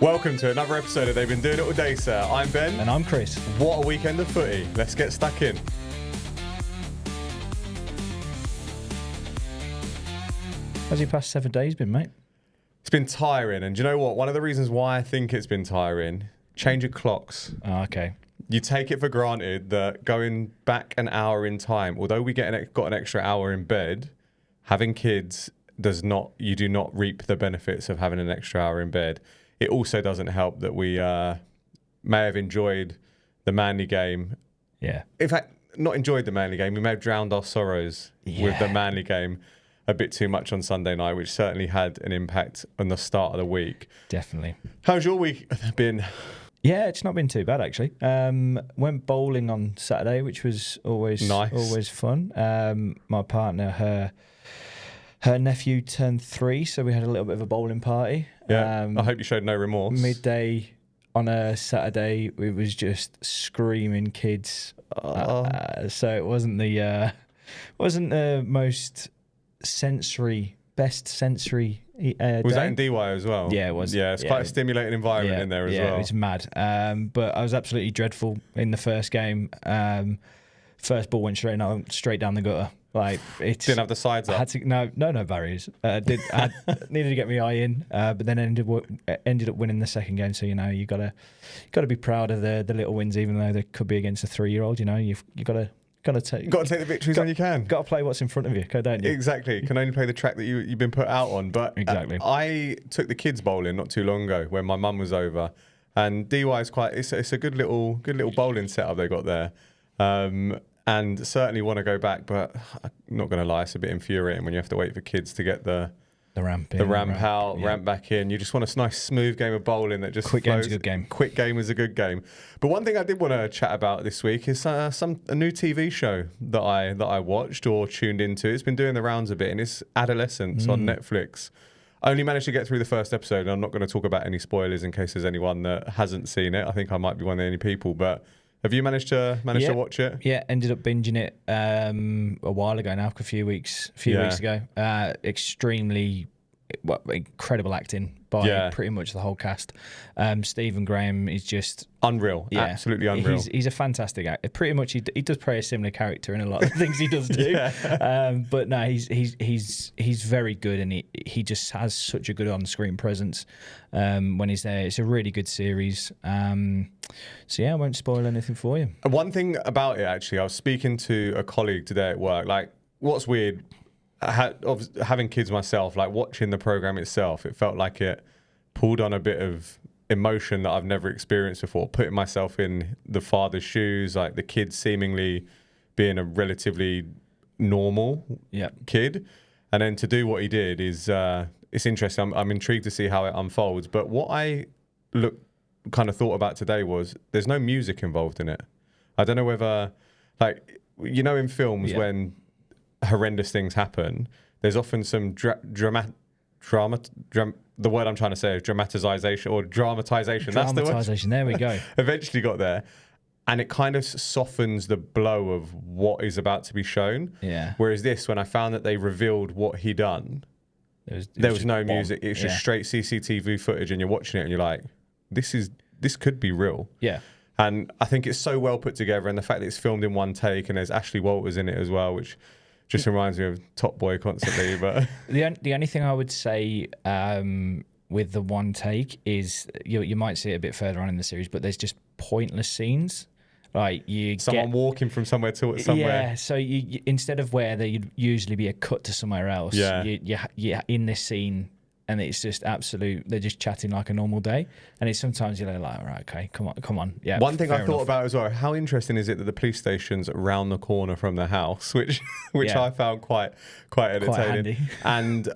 Welcome to another episode of They've Been Doing It All Day, Sir. I'm Ben. And I'm Chris. What a weekend of footy. Let's get stuck in. How's your past 7 days been, mate? It's been tiring. And do you know what? One of the reasons why I think it's been tiring, change of clocks. Oh, okay. You take it for granted that going back an hour in time, although we got an extra hour in bed, having kids you do not reap the benefits of having an extra hour in bed. It also doesn't help that we may have enjoyed the Manly game. Yeah. In fact, not enjoyed the Manly game. We may have drowned our sorrows with the Manly game a bit too much on Sunday night, which certainly had an impact on the start of the week. Definitely. How's your week been? Yeah, it's not been too bad, actually. Went bowling on Saturday, which was always nice. Always fun. My partner, her nephew turned 3, so we had a little bit of a bowling party. Yeah, I hope you showed no remorse. Midday on a Saturday, it was just screaming kids. So it wasn't the most best sensory Was day. that in DY as well? Yeah, it was. Yeah, it's quite a stimulating environment in there as well. Yeah, it was mad. But I was absolutely dreadful in the first game. First ball went straight down the gutter. Like it didn't have the sides up. I had to, no barriers. I needed to get my eye in, but then ended up winning the second game. So you gotta be proud of the little wins, even though they could be against a 3-year-old. You've gotta take the victories when you can. Got to play what's in front of you, don't you? Exactly. Can only play the track that you've been put out on. But exactly. I took the kids bowling not too long ago when my mum was over, and DY is it's a good little bowling setup they got there. And certainly want to go back, but I'm not going to lie, it's a bit infuriating when you have to wait for kids to get the ramp back in. You just want a nice smooth game of bowling that just quick flows. Game's a good game. Quick game is a good game. But one thing I did want to chat about this week is a new TV show that I watched or tuned into. It's been doing the rounds a bit, and it's Adolescence on Netflix. I only managed to get through the first episode, and I'm not going to talk about any spoilers in case there's anyone that hasn't seen it. I think I might be one of the only people, but have you managed to watch it? Yeah, ended up binging it a while ago now, a few weeks ago. Extremely incredible acting by pretty much the whole cast. Stephen Graham is just unreal, absolutely unreal. He's a fantastic actor. Pretty much, he does play a similar character in a lot of the things he does do. But no, he's very good, and he just has such a good on-screen presence when he's there. It's a really good series. So yeah, I won't spoil anything for you. One thing about it, actually, I was speaking to a colleague today at work. Like, what's weird, having kids myself, like watching the program itself, it felt like it pulled on a bit of emotion that I've never experienced before. Putting myself in the father's shoes, like the kid seemingly being a relatively normal kid, and then to do what he did is it's interesting. I'm intrigued to see how it unfolds. But what I kind of thought about today was there's no music involved in it. I don't know whether, like, in films when horrendous things happen, there's often some the word I'm trying to say is dramatization or dramatization. That's the word. There we go. Eventually got there. And it kind of softens the blow of what is about to be shown. Yeah. Whereas this, when I found that they revealed what he done, there was no music. It's just straight CCTV footage, and you're watching it and you're like, this could be real. Yeah. And I think it's so well put together, and the fact that it's filmed in one take, and there's Ashley Walters in it as well, which just reminds me of Top Boy constantly. But the only thing I would say with the one take is you might see it a bit further on in the series, but there's just pointless scenes. Like someone walking from somewhere to somewhere. Yeah, so you instead of where there'd usually be a cut to somewhere else, you're in this scene, and it's just absolute. They're just chatting like a normal day, and it's sometimes you're like, right, okay, come on. Yeah. One thing I thought about as well: how interesting is it that the police station's round the corner from the house, which I found quite entertaining. Quite handy. And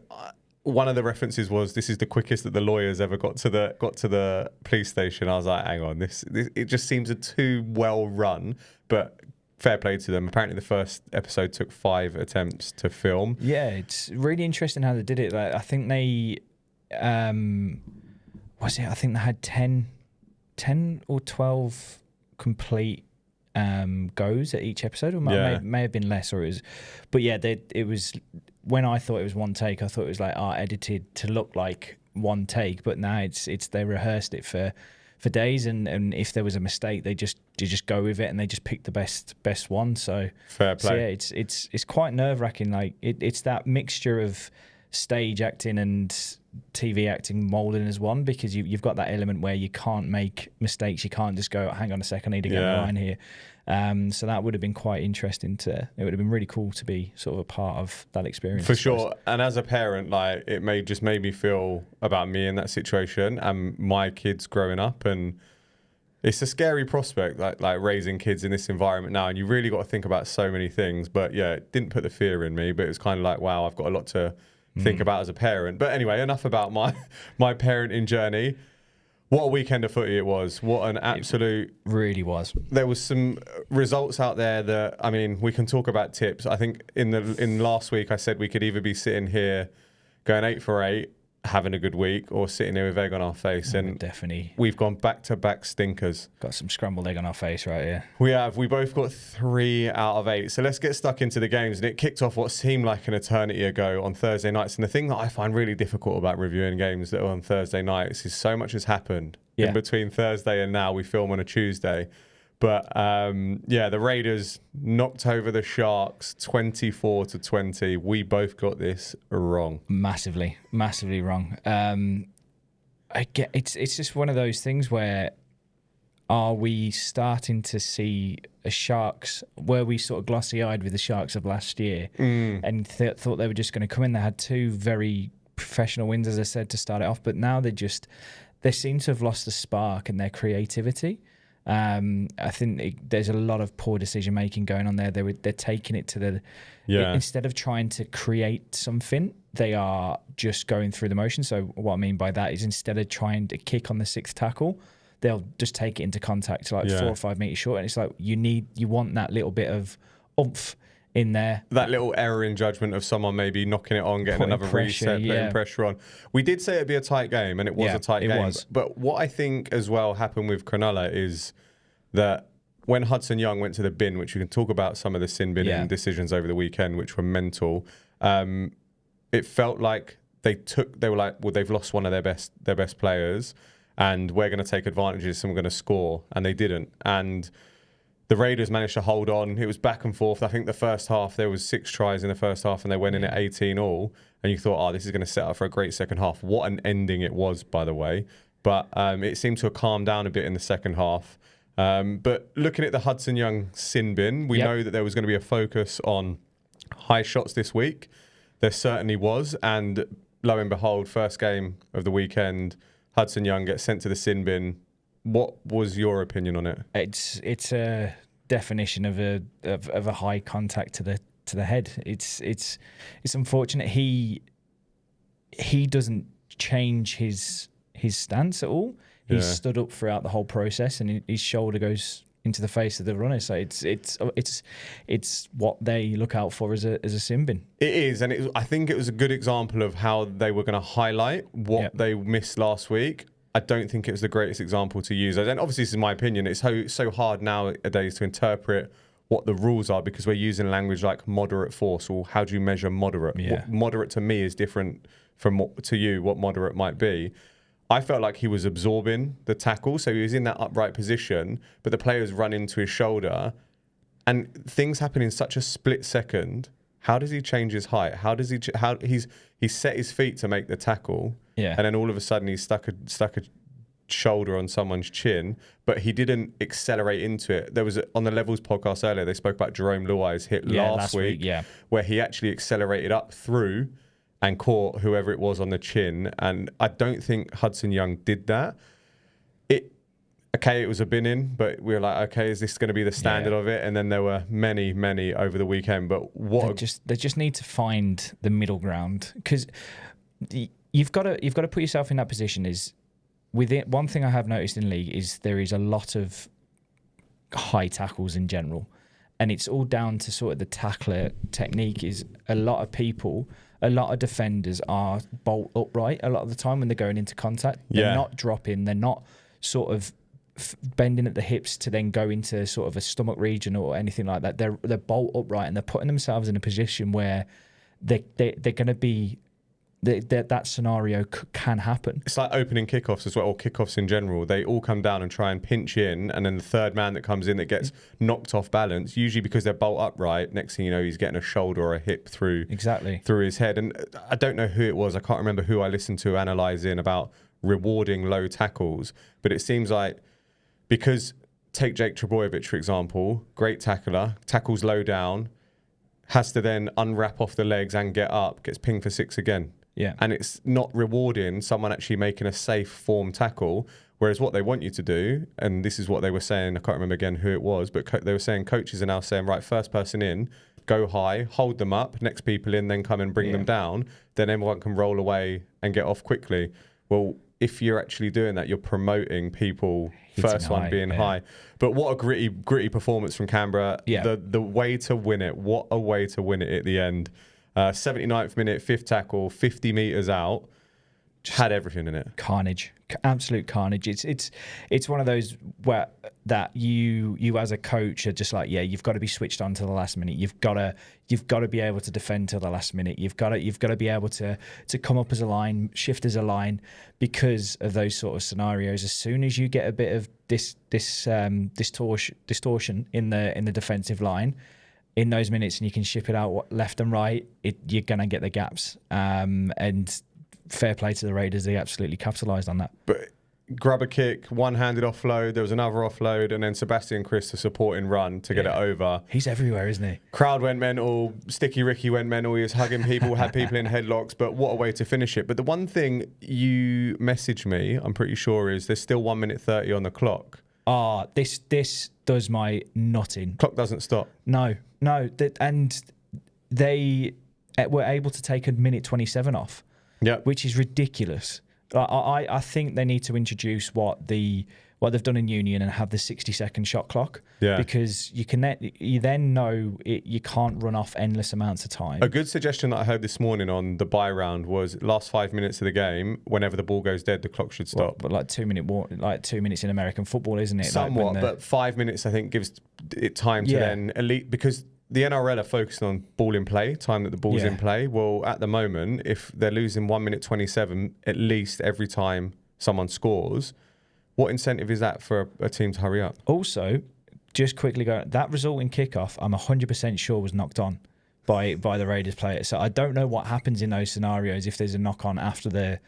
one of the references was this is the quickest that the lawyers ever got to the police station. I was like, hang on, this it just seems too well run, but fair play to them. Apparently, the first episode took 5 attempts to film. Yeah, it's really interesting how they did it. Like, I think they, I think they had 10 or 12 complete goes at each episode, or may have been less, or it was. But yeah, it was. When I thought it was one take, I thought it was like edited to look like one take, but now it's they rehearsed it for days, and if there was a mistake, they just go with it, and they just pick the best one. So fair play. So yeah, it's quite nerve-wracking. Like it's that mixture of stage acting and TV acting molding as one, because you've got that element where you can't make mistakes. You can't just go, hang on a second, I need to get a line here. So that would have been quite interesting it would have been really cool to be sort of a part of that experience. For sure. And as a parent, like, it made me feel about me in that situation and my kids growing up. And it's a scary prospect, like raising kids in this environment now. And you really got to think about so many things. But yeah, it didn't put the fear in me, but it was kind of like, wow, I've got a lot to think about as a parent. But anyway, enough about my parenting journey. What a weekend of footy it was. What an absolute... It really was. There was some results out there that, I mean, we can talk about tips. I think in last week I said we could either be sitting here going 8 for 8, having a good week, or sitting here with egg on our face. And definitely, we've gone back-to-back stinkers. Got some scrambled egg on our face right here. We have. We both got 3 out of 8. So let's get stuck into the games. And it kicked off what seemed like an eternity ago on Thursday nights. And the thing that I find really difficult about reviewing games that are on Thursday nights is so much has happened in between Thursday and now. We film on a Tuesday. But the Raiders knocked over the Sharks 24-20. We both got this wrong. Massively wrong. It's just one of those things where, are we starting to see a Sharks, were we sort of glossy-eyed with the Sharks of last year and thought they were just going to come in? They had 2 very professional wins, as I said, to start it off, but now they seem to have lost the spark and their creativity. I think there's a lot of poor decision making going on there. They're taking it to the instead of trying to create something, they are just going through the motion. So what I mean by that is, instead of trying to kick on the 6th tackle, they'll just take it into contact to 4 or 5 meters short, and it's like you want that little bit of oomph in there. That little error in judgment of someone maybe knocking it on, getting another reset, putting pressure on. We did say it'd be a tight game, and it was a tight game. But what I think as well happened with Cronulla is that when Hudson Young went to the bin, which we can talk about some of the sin binning decisions over the weekend, which were mental, it felt like they were like, well, they've lost one of their best players, and we're going to take advantage of this and we're going to score. And they didn't. And the Raiders managed to hold on. It was back and forth. I think the first half, there was 6 tries in the first half, and they went in at 18 all. And you thought, this is going to set up for a great second half. What an ending it was, by the way. But it seemed to have calmed down a bit in the second half. But looking at the Hudson Young sin bin, we know that there was going to be a focus on high shots this week. There certainly was. And lo and behold, first game of the weekend, Hudson Young gets sent to the sin bin. What was your opinion on it? It's a definition of a high contact to the head. It's unfortunate. He doesn't change his stance at all. He's stood up throughout the whole process, and his shoulder goes into the face of the runner. So it's what they look out for as a sin bin. It is, and I think it was a good example of how they were going to highlight what they missed last week. I don't think it was the greatest example to use. And obviously, this is my opinion. It's so hard nowadays to interpret what the rules are, because we're using language like moderate force, or how do you measure moderate? What moderate to me is different from to you, what moderate might be. I felt like he was absorbing the tackle, so he was in that upright position, but the players run into his shoulder, and things happen in such a split second. How does he change his height? How he's set his feet to make the tackle, and then all of a sudden he's stuck a shoulder on someone's chin, but he didn't accelerate into it. There was on the Levels podcast earlier, they spoke about Jerome Luai's hit last week, where he actually accelerated up through and caught whoever it was on the chin. And I don't think Hudson Young did that. It was a bin in, but we were like, okay, is this going to be the standard of it? And then there were many over the weekend. But they just need to find the middle ground, because you've got to put yourself in that position. One thing I have noticed in league is there is a lot of high tackles in general, and it's all down to sort of the tackler technique. Is a lot of defenders are bolt upright a lot of the time when they're going into contact. They're not dropping. They're not sort of bending at the hips to then go into sort of a stomach region or anything like that. They're bolt upright, and they're putting themselves in a position where they're going to be that scenario can happen. It's like opening kickoffs as well, or kickoffs in general. They all come down and try and pinch in, and then the third man that comes in that gets knocked off balance, usually because they're bolt upright. Next thing you know, he's getting a shoulder or a hip through his head. And I don't know who it was. I can't remember who I listened to analysing about rewarding low tackles, but it seems like because take Jake Trebojevic, for example, great tackler, tackles low down, has to then unwrap off the legs and get up, gets pinged for 6 again. Yeah. And it's not rewarding someone actually making a safe form tackle. Whereas what they want you to do, and this is what they were saying, I can't remember again who it was, but they were saying coaches are now saying, right, first person in, go high, hold them up, next people in, then come and bring them down. Then everyone can roll away and get off quickly. Well, if you're actually doing that, you're promoting people first one being high. But what a gritty performance from Canberra. Yeah. The way to win it. What a way to win it at the end. 79th minute, 5th tackle, 50 metres out. Just had everything in it. Carnage, absolute carnage. It's one of those where that you as a coach are just like, yeah, you've got to be switched on to the last minute. You've got to be able to defend to the last minute. You've got to be able to come up as a line, shift as a line, because of those sort of scenarios. As soon as you get a bit of distortion in the defensive line, in those minutes, and you can ship it out left and right, you're gonna get the gaps. And fair play to the Raiders, they absolutely capitalised on that. But grab a kick, one-handed offload, there was another offload, and then Sebastian Chris the supporting run to get it over. He's everywhere, isn't he? Crowd went mental, Sticky Ricky went mental, he was hugging people, had people in headlocks, but what a way to finish it. But the one thing you messaged me, I'm pretty sure, is there's still 1 minute 30 on the clock. This does my nutting. Clock doesn't stop. No, and they were able to take 1:27 off. Yeah, which is ridiculous. I think they need to introduce what they've done in Union and have the 60-second shot clock. Yeah, because you then know you can't run off endless amounts of time. A good suggestion that I heard this morning on the bye round was last 5 minutes of the game, whenever the ball goes dead, the clock should stop. But like 2 minutes in American football, isn't it? Somewhat, but 5 minutes I think gives it time to then elite, because the NRL are focusing on ball in play, time that the ball's in play. Well, at the moment, if they're losing 1 minute 27 at least every time someone scores, what incentive is that for a team to hurry up? Also, just quickly go, that resulting kickoff, I'm 100% sure was knocked on by the Raiders player. So I don't know what happens in those scenarios if there's a knock on after the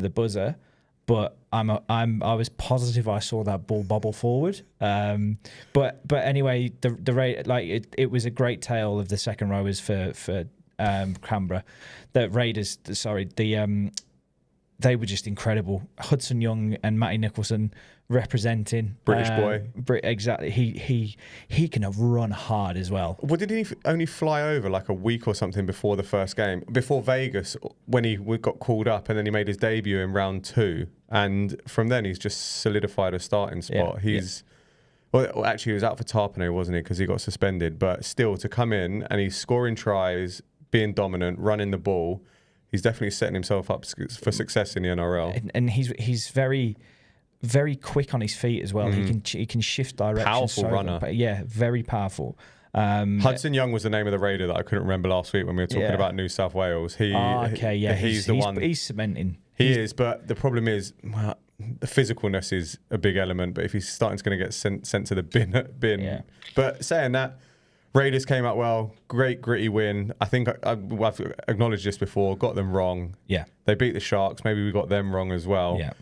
buzzer. But I was positive I saw that ball bobble forward. But anyway, it was a great tale of the second rowers for Canberra. The Raiders, they were just incredible. Hudson Young and Matty Nicholson representing British boy. Exactly. He can have run hard as well. Well, didn't he only fly over like a week or something before the first game, before Vegas, when he got called up, and then he made his debut in round 2, and from then he's just solidified a starting spot. Well, actually, he was out for Tarpano, wasn't he? Because he got suspended. But still, to come in and he's scoring tries, being dominant, running the ball, he's definitely setting himself up for success in the NRL. And he's very, very quick on his feet as well. Mm-hmm. He can shift direction. Powerful runner. But yeah, very powerful. Hudson Young was the name of the Raider that I couldn't remember last week when we were talking about New South Wales. He's the one. He's cementing. He is, but the problem is, well, the physicalness is a big element. But if he's starting to get sent to the bin. Yeah. But saying that, Raiders came out well. Great gritty win. I think I've acknowledged this before. Got them wrong. Yeah. They beat the Sharks. Maybe we got them wrong as well. Yeah.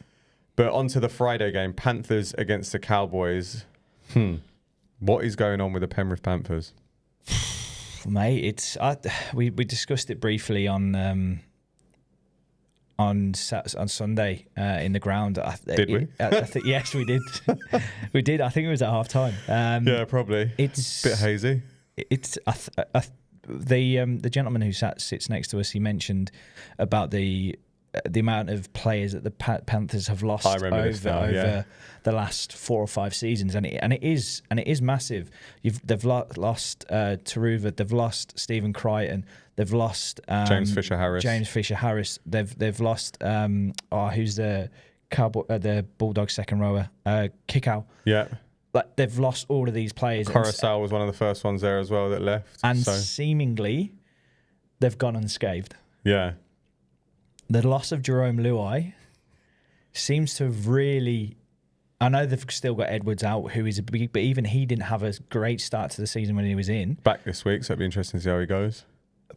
But on to the Friday game, Panthers against the Cowboys. What is going on with the Penrith Panthers? Mate, we discussed it briefly on Sunday in the ground. Did we? Yes, we did. We did. I think it was at half time. Yeah, probably. It's a bit hazy. It's the gentleman who sits next to us. He mentioned about the amount of players that the Panthers have lost over the last 4 or 5 seasons, and it is massive. They've lost Taruva, they've lost Stephen Crichton, they've lost James Fisher-Harris. They've lost who's the Bulldogs second rower, Kickow. Yeah. Like, they've lost all of these players. Coruscant was one of the first ones there as well that left. And seemingly, they've gone unscathed. Yeah. the loss of Jerome Luai seems to have really... I know they've still got Edwards out, who is a big... But even he didn't have a great start to the season when he was in. Back this week, so it'll be interesting to see how he goes.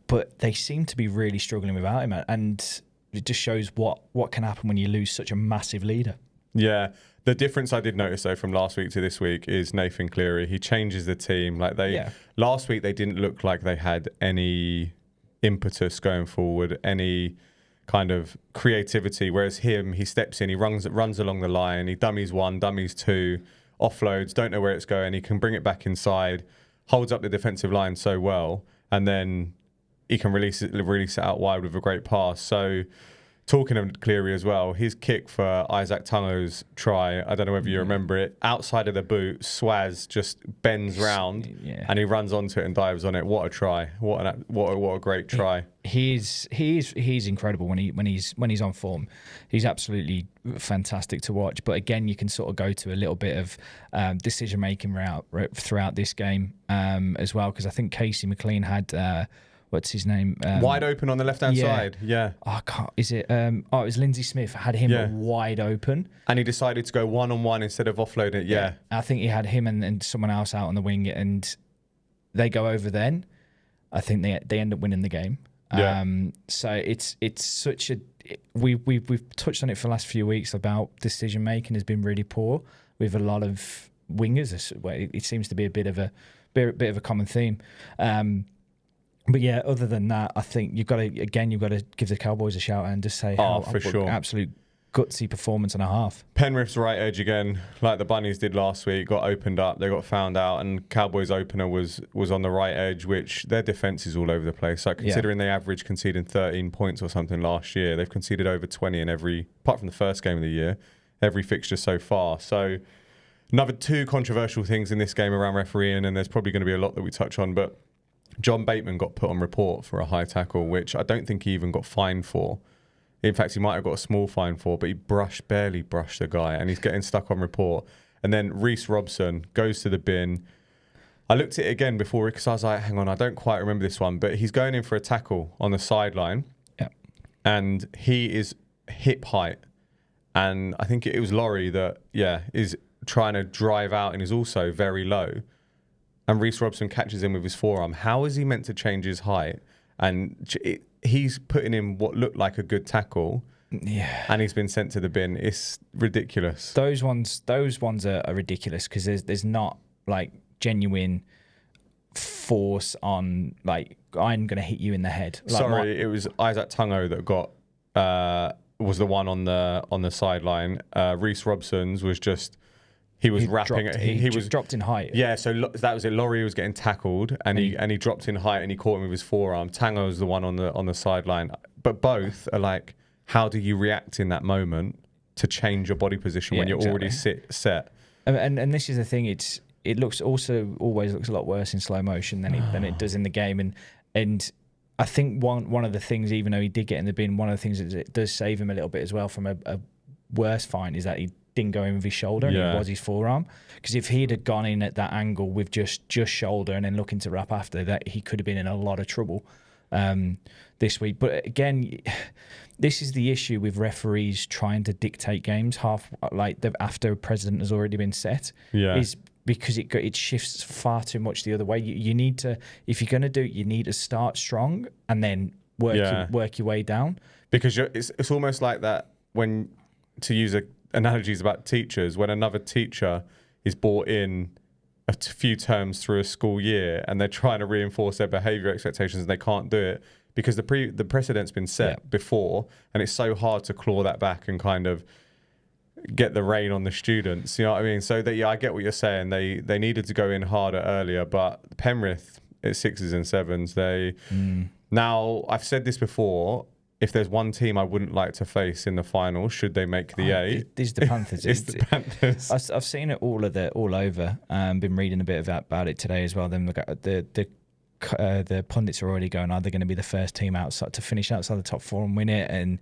But they seem to be really struggling without him. And it just shows what can happen when you lose such a massive leader. Yeah. The difference I did notice, though, from last week to this week is Nathan Cleary. He changes the team. Last week, they didn't look like they had any impetus going forward, any kind of creativity. Whereas he steps in, he runs along the line, he dummies one, dummies two, offloads, don't know where it's going. He can bring it back inside, holds up the defensive line so well, and then he can release it out wide with a great pass. So... Talking of Cleary as well, his kick for Isaac Tungo's try, I don't know whether you remember it, outside of the boot, Swaz just bends round and he runs onto it and dives on it. What a try. What a great try. He's incredible when he's on form. He's absolutely fantastic to watch. But again, you can sort of go to a little bit of decision making throughout this game as well, because I think Casey McLean had... what's his name? Wide open on the left-hand side. Yeah. Oh, I can't. Is it? It was Lindsay Smith. Had him wide open. And he decided to go one-on-one instead of offloading it. Yeah. I think he had him and someone else out on the wing, and they go over then. I think they end up winning the game. Yeah. So it's such a... We've touched on it for the last few weeks about decision-making has been really poor with a lot of wingers. It seems to be a bit of a common theme. But yeah, other than that, I think you've got to give the Cowboys a shout and just say for sure, absolute gutsy performance and a half. Penrith's right edge again, like the Bunnies did last week, got opened up, they got found out, and Cowboys opener was on the right edge, which their defence is all over the place. Like considering they averaged conceding 13 points or something last year, they've conceded over 20 in every, apart from the first game of the year, every fixture so far. So another two controversial things in this game around refereeing, and there's probably going to be a lot that we touch on, but John Bateman got put on report for a high tackle, which I don't think he even got fined for. In fact, he might have got a small fine for, but he barely brushed the guy, and he's getting stuck on report. And then Reece Robson goes to the bin. I looked at it again before because I was like, hang on, I don't quite remember this one, but he's going in for a tackle on the sideline, and he is hip height. And I think it was Laurie that, is trying to drive out and is also very low. And Reece Robson catches him with his forearm. How is he meant to change his height? And he's putting in what looked like a good tackle. Yeah. And he's been sent to the bin. It's ridiculous. Those ones are ridiculous because there's not like genuine force on like I'm going to hit you in the head. Like, it was Isaac Tungo that got was the one on the sideline. Reece Robson's was just. He was wrapping it. He was dropped in height. Yeah, so that was it. Laurie was getting tackled, and he dropped in height, and he caught him with his forearm. Tango was the one on the sideline. But both are like, how do you react in that moment to change your body position when you're already set? And this is the thing. It always looks a lot worse in slow motion than it does in the game. And I think one of the things, even though he did get in the bin, one of the things that it does save him a little bit as well from a worse fine is that he didn't go in with his shoulder and it was his forearm, because if he'd have gone in at that angle with just shoulder and then looking to wrap after that, he could have been in a lot of trouble this week. But again, this is the issue with referees trying to dictate games after a precedent has already been set, is because it shifts far too much the other way. You need to, if you're going to do it, you need to start strong and then work your way down, because it's almost like that when, to use analogies about teachers, when another teacher is brought in a few terms through a school year and they're trying to reinforce their behaviour expectations and they can't do it because the precedent's been set before, and it's so hard to claw that back and kind of get the rein on the students. You know what I mean? So I get what you're saying. They needed to go in harder earlier, but Penrith at 6s and 7s, now I've said this before. If there's one team I wouldn't like to face in the final, should they make the 8, this is the Panthers. It's the Panthers. I've seen it all over. Been reading a bit about it today as well. Then the pundits are already going, are they going to be the first team outside to finish outside the top 4 and win it? And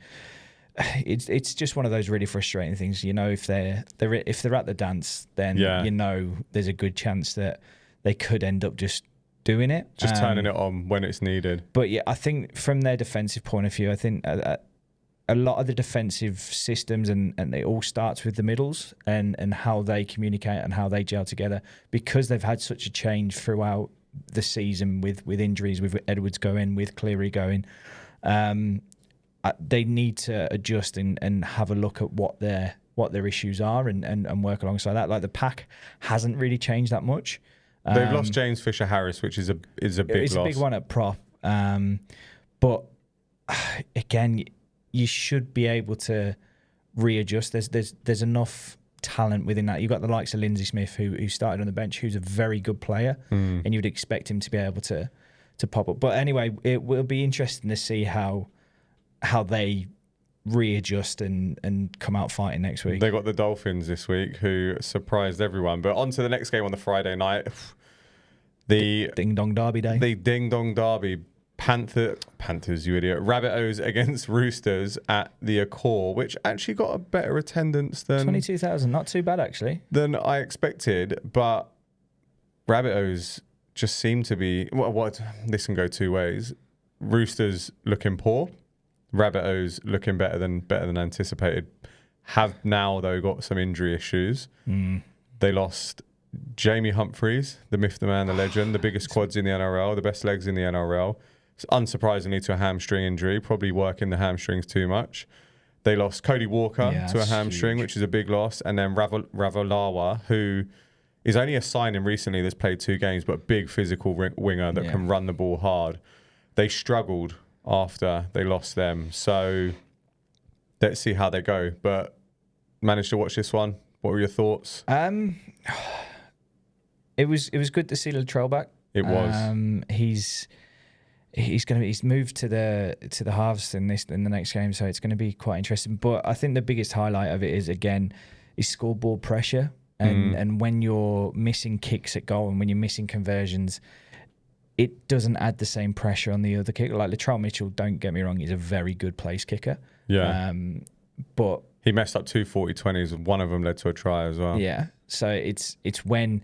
it's just one of those really frustrating things. You know, if they're at the dance, then you know there's a good chance that they could end up just doing it, just turning it on when it's needed. But yeah, I think from their defensive point of view, I think a lot of the defensive systems and it all starts with the middles and how they communicate and how they gel together, because they've had such a change throughout the season with injuries, with Edwards going, with Cleary going. They need to adjust and have a look at what their issues are and work alongside that. Like the pack hasn't really changed that much. They've lost James Fisher-Harris, which is a big loss. It's a big one at prop. But again, you should be able to readjust. There's enough talent within that. You've got the likes of Lindsay Smith, who started on the bench, who's a very good player, and you'd expect him to be able to pop up. But anyway, it will be interesting to see how they readjust and come out fighting next week. They got the Dolphins this week, who surprised everyone. But on to the next game on the Friday night. The Ding Dong Derby day. The Ding Dong Derby. Panthers, you idiot. Rabbitohs against Roosters at the Accor, which actually got a better attendance than 22,000. Not too bad, actually. Than I expected. But Rabbitohs just seem to be... What? This can go two ways. Roosters looking poor. Rabbitohs looking better than anticipated. Have now, though, got some injury issues. They lost Jamie Humphreys, the myth, the man, the legend, the biggest quads in the NRL, the best legs in the NRL. Unsurprisingly, to a hamstring injury, probably working the hamstrings too much. They lost Cody Walker to a hamstring, which is a big loss. And then Ravalawa, who is only a signing recently that's played 2 games, but big physical winger that can run the ball hard. They struggled after they lost them. So let's see how they go. But managed to watch this one. What were your thoughts? It was good to see Latrell back. It was. He's moved to the halves in the next game, so it's going to be quite interesting. But I think the biggest highlight of it is, again, is scoreboard pressure, and when you're missing kicks at goal and when you're missing conversions, it doesn't add the same pressure on the other kicker. Like Latrell Mitchell, don't get me wrong, he's a very good place kicker. Yeah. But he messed up 2 40-20s, and one of them led to a try as well. Yeah. So it's when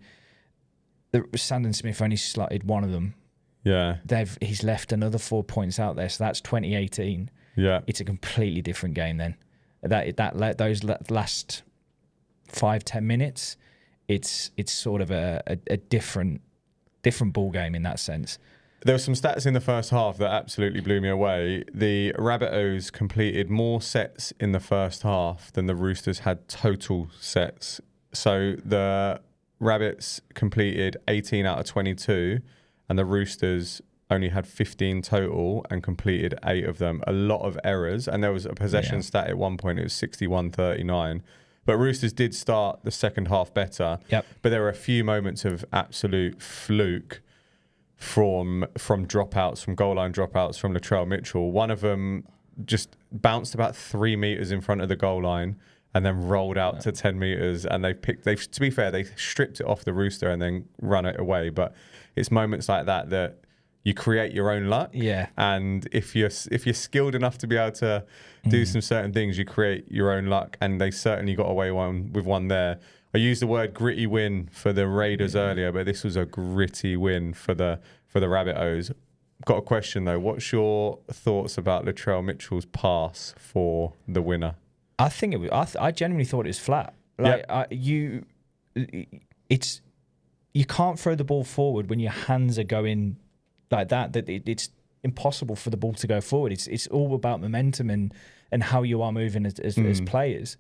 Sandon Smith only slotted one of them. Yeah. He's left another 4 points out there, so that's 2018. Yeah. It's a completely different game then. Those last 5-10 minutes, it's sort of a different ball game in that sense. There were some stats in the first half that absolutely blew me away. The Rabbitohs completed more sets in the first half than the Roosters had total sets. So the Rabbits completed 18 out of 22, and the Roosters only had 15 total and completed 8 of them. A lot of errors, and there was a possession stat at one point. It was 61-39. But Roosters did start the second half better. Yep. But there were a few moments of absolute fluke from dropouts, from goal line dropouts from Latrell Mitchell. One of them just bounced about 3 meters in front of the goal line and then rolled out to 10 meters. And to be fair, they stripped it off the Rooster and then run it away. But it's moments like that you create your own luck. Yeah. And if you're skilled enough to be able to do some certain things, you create your own luck. And they certainly got away with one there. I used the word gritty win for the Raiders earlier, but this was a gritty win for the Rabbitohs. Got a question though. What's your thoughts about Latrell Mitchell's pass for the winner? I think it was. I genuinely thought it was flat. Like you can't throw the ball forward when your hands are going like that. That it's impossible for the ball to go forward. It's all about momentum and how you are moving as players.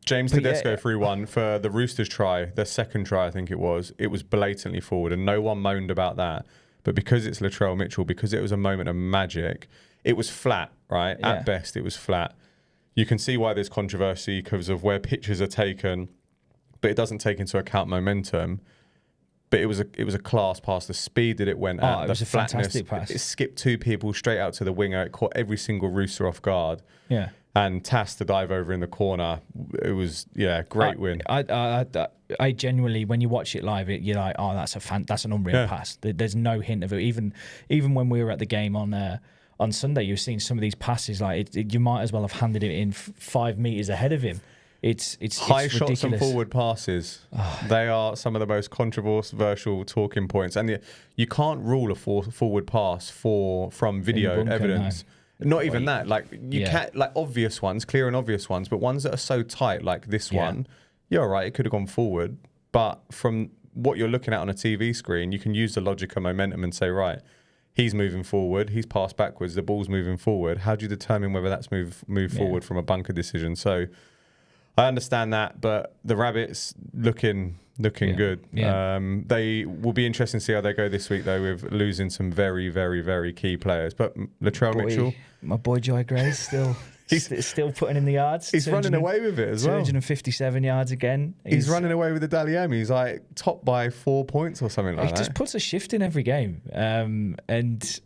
James Tedesco threw one for the Roosters try, their second try, I think it was. It was blatantly forward, and no one moaned about that. But because it's Latrell Mitchell, because it was a moment of magic, it was flat, right? Yeah. At best, it was flat. You can see why there's controversy because of where pitches are taken, but it doesn't take into account momentum. But it was a class pass. The speed that it went at, it was a fantastic pass. It skipped 2 people straight out to the winger. It caught every single Rooster off guard. Yeah. And Tass to dive over in the corner. It was, great win. I genuinely, when you watch it live, you're like, oh, that's an unreal pass. There's no hint of it. Even when we were at the game on Sunday, you were seeing some of these passes like you might as well have handed it in 5 meters ahead of him. It's high shots ridiculous. and forward passes. They are some of the most controversial talking points, and you can't rule a forward pass from video evidence. Not even that. Like you can't, like obvious ones, clear and obvious ones, but ones that are so tight, like this one, you're all right. It could have gone forward, but from what you're looking at on a TV screen, you can use the logic of momentum and say, right, he's moving forward, he's passed backwards, the ball's moving forward. How do you determine whether that's move forward from a bunker decision? So I understand that, but the Rabbits looking good. Yeah. They will be interesting to see how they go this week, though, with losing some very, very, very key players. But Latrell Mitchell, my boy Joy Gray's still putting in the yards. He's running away with it as well. 257 yards again. He's running away with the Dally M. He's like top by 4 points or something like that. He just puts a shift in every game. And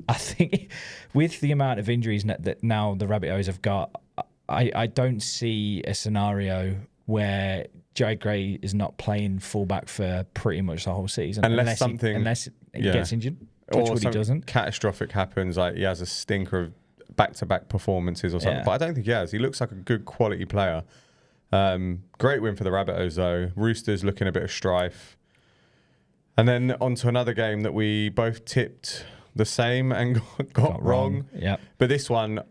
I think with the amount of injuries that now the Rabbitohs have got, I don't see a scenario where Joe Gray is not playing fullback for pretty much the whole season. Unless he gets injured. Or he doesn't. Catastrophic happens, like he has a stinker of back-to-back performances or something. But I don't think he has. He looks like a good quality player. Great win for the Rabbitohs, though. Roosters looking a bit of strife. And then on to another game that we both tipped the same and got wrong. Yeah. But this one,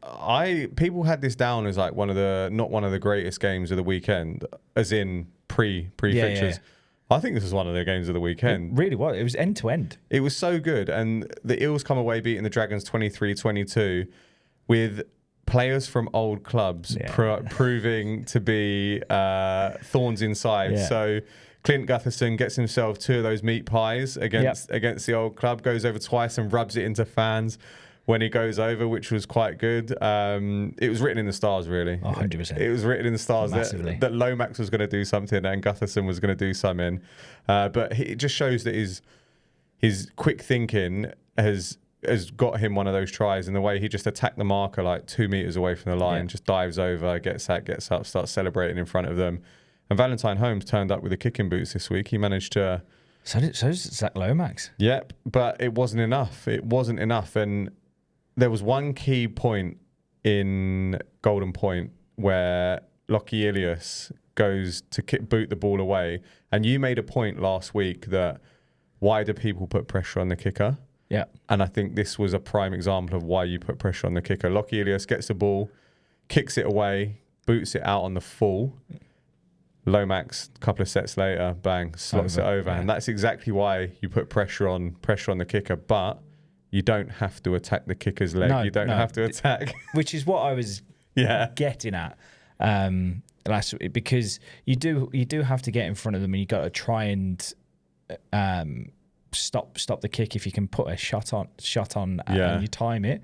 people had this down as like not one of the greatest games of the weekend, as in pre-fixtures. I think this was one of the games of the weekend. It really was. It was end to end. It was so good. And the Eels come away beating the Dragons 23-22 with players from old clubs proving to be thorns inside. Yeah. So Clint Gutherson gets himself 2 of those meat pies against the old club, goes over twice and rubs it into fans when he goes over, which was quite good. It was written in the stars, really. 100%. It was written in the stars that Lomax was going to do something and Gutherson was going to do something. But it just shows that his quick thinking has got him one of those tries, and the way he just attacked the marker like 2 meters away from the line, just dives over, gets up, starts celebrating in front of them. And Valentine Holmes turned up with the kicking boots this week. He managed to... So did Zach Lomax. Yep, but it wasn't enough. It wasn't enough. And there was one key point in Golden Point where Lockie Ilias goes to boot the ball away. And you made a point last week that why do people put pressure on the kicker? Yeah. And I think this was a prime example of why you put pressure on the kicker. Lockie Ilias gets the ball, kicks it away, boots it out on the full. Lomax, a couple of sets later, bang, slots it over. Yeah. And that's exactly why you put pressure on the kicker. But you don't have to attack the kicker's leg. You don't have to attack. Which is what I was getting at last week, because you do have to get in front of them, and you got to try and stop the kick if you can put a shot on and you time it.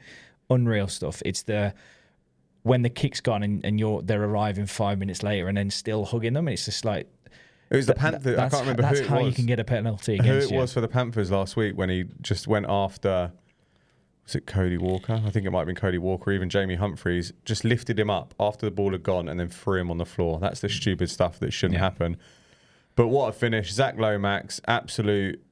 Unreal stuff. It's when the kick's gone and they're arriving 5 minutes later and then still hugging them. It's just like, it was the Panthers. I can't remember who it was. That's how you can get a penalty against who it was for the Panthers last week when he just went after, was it Cody Walker? I think it might have been Cody Walker, even Jamie Humphreys, just lifted him up after the ball had gone and then threw him on the floor. That's the stupid stuff that shouldn't happen. But what a finish. Zach Lomax, absolute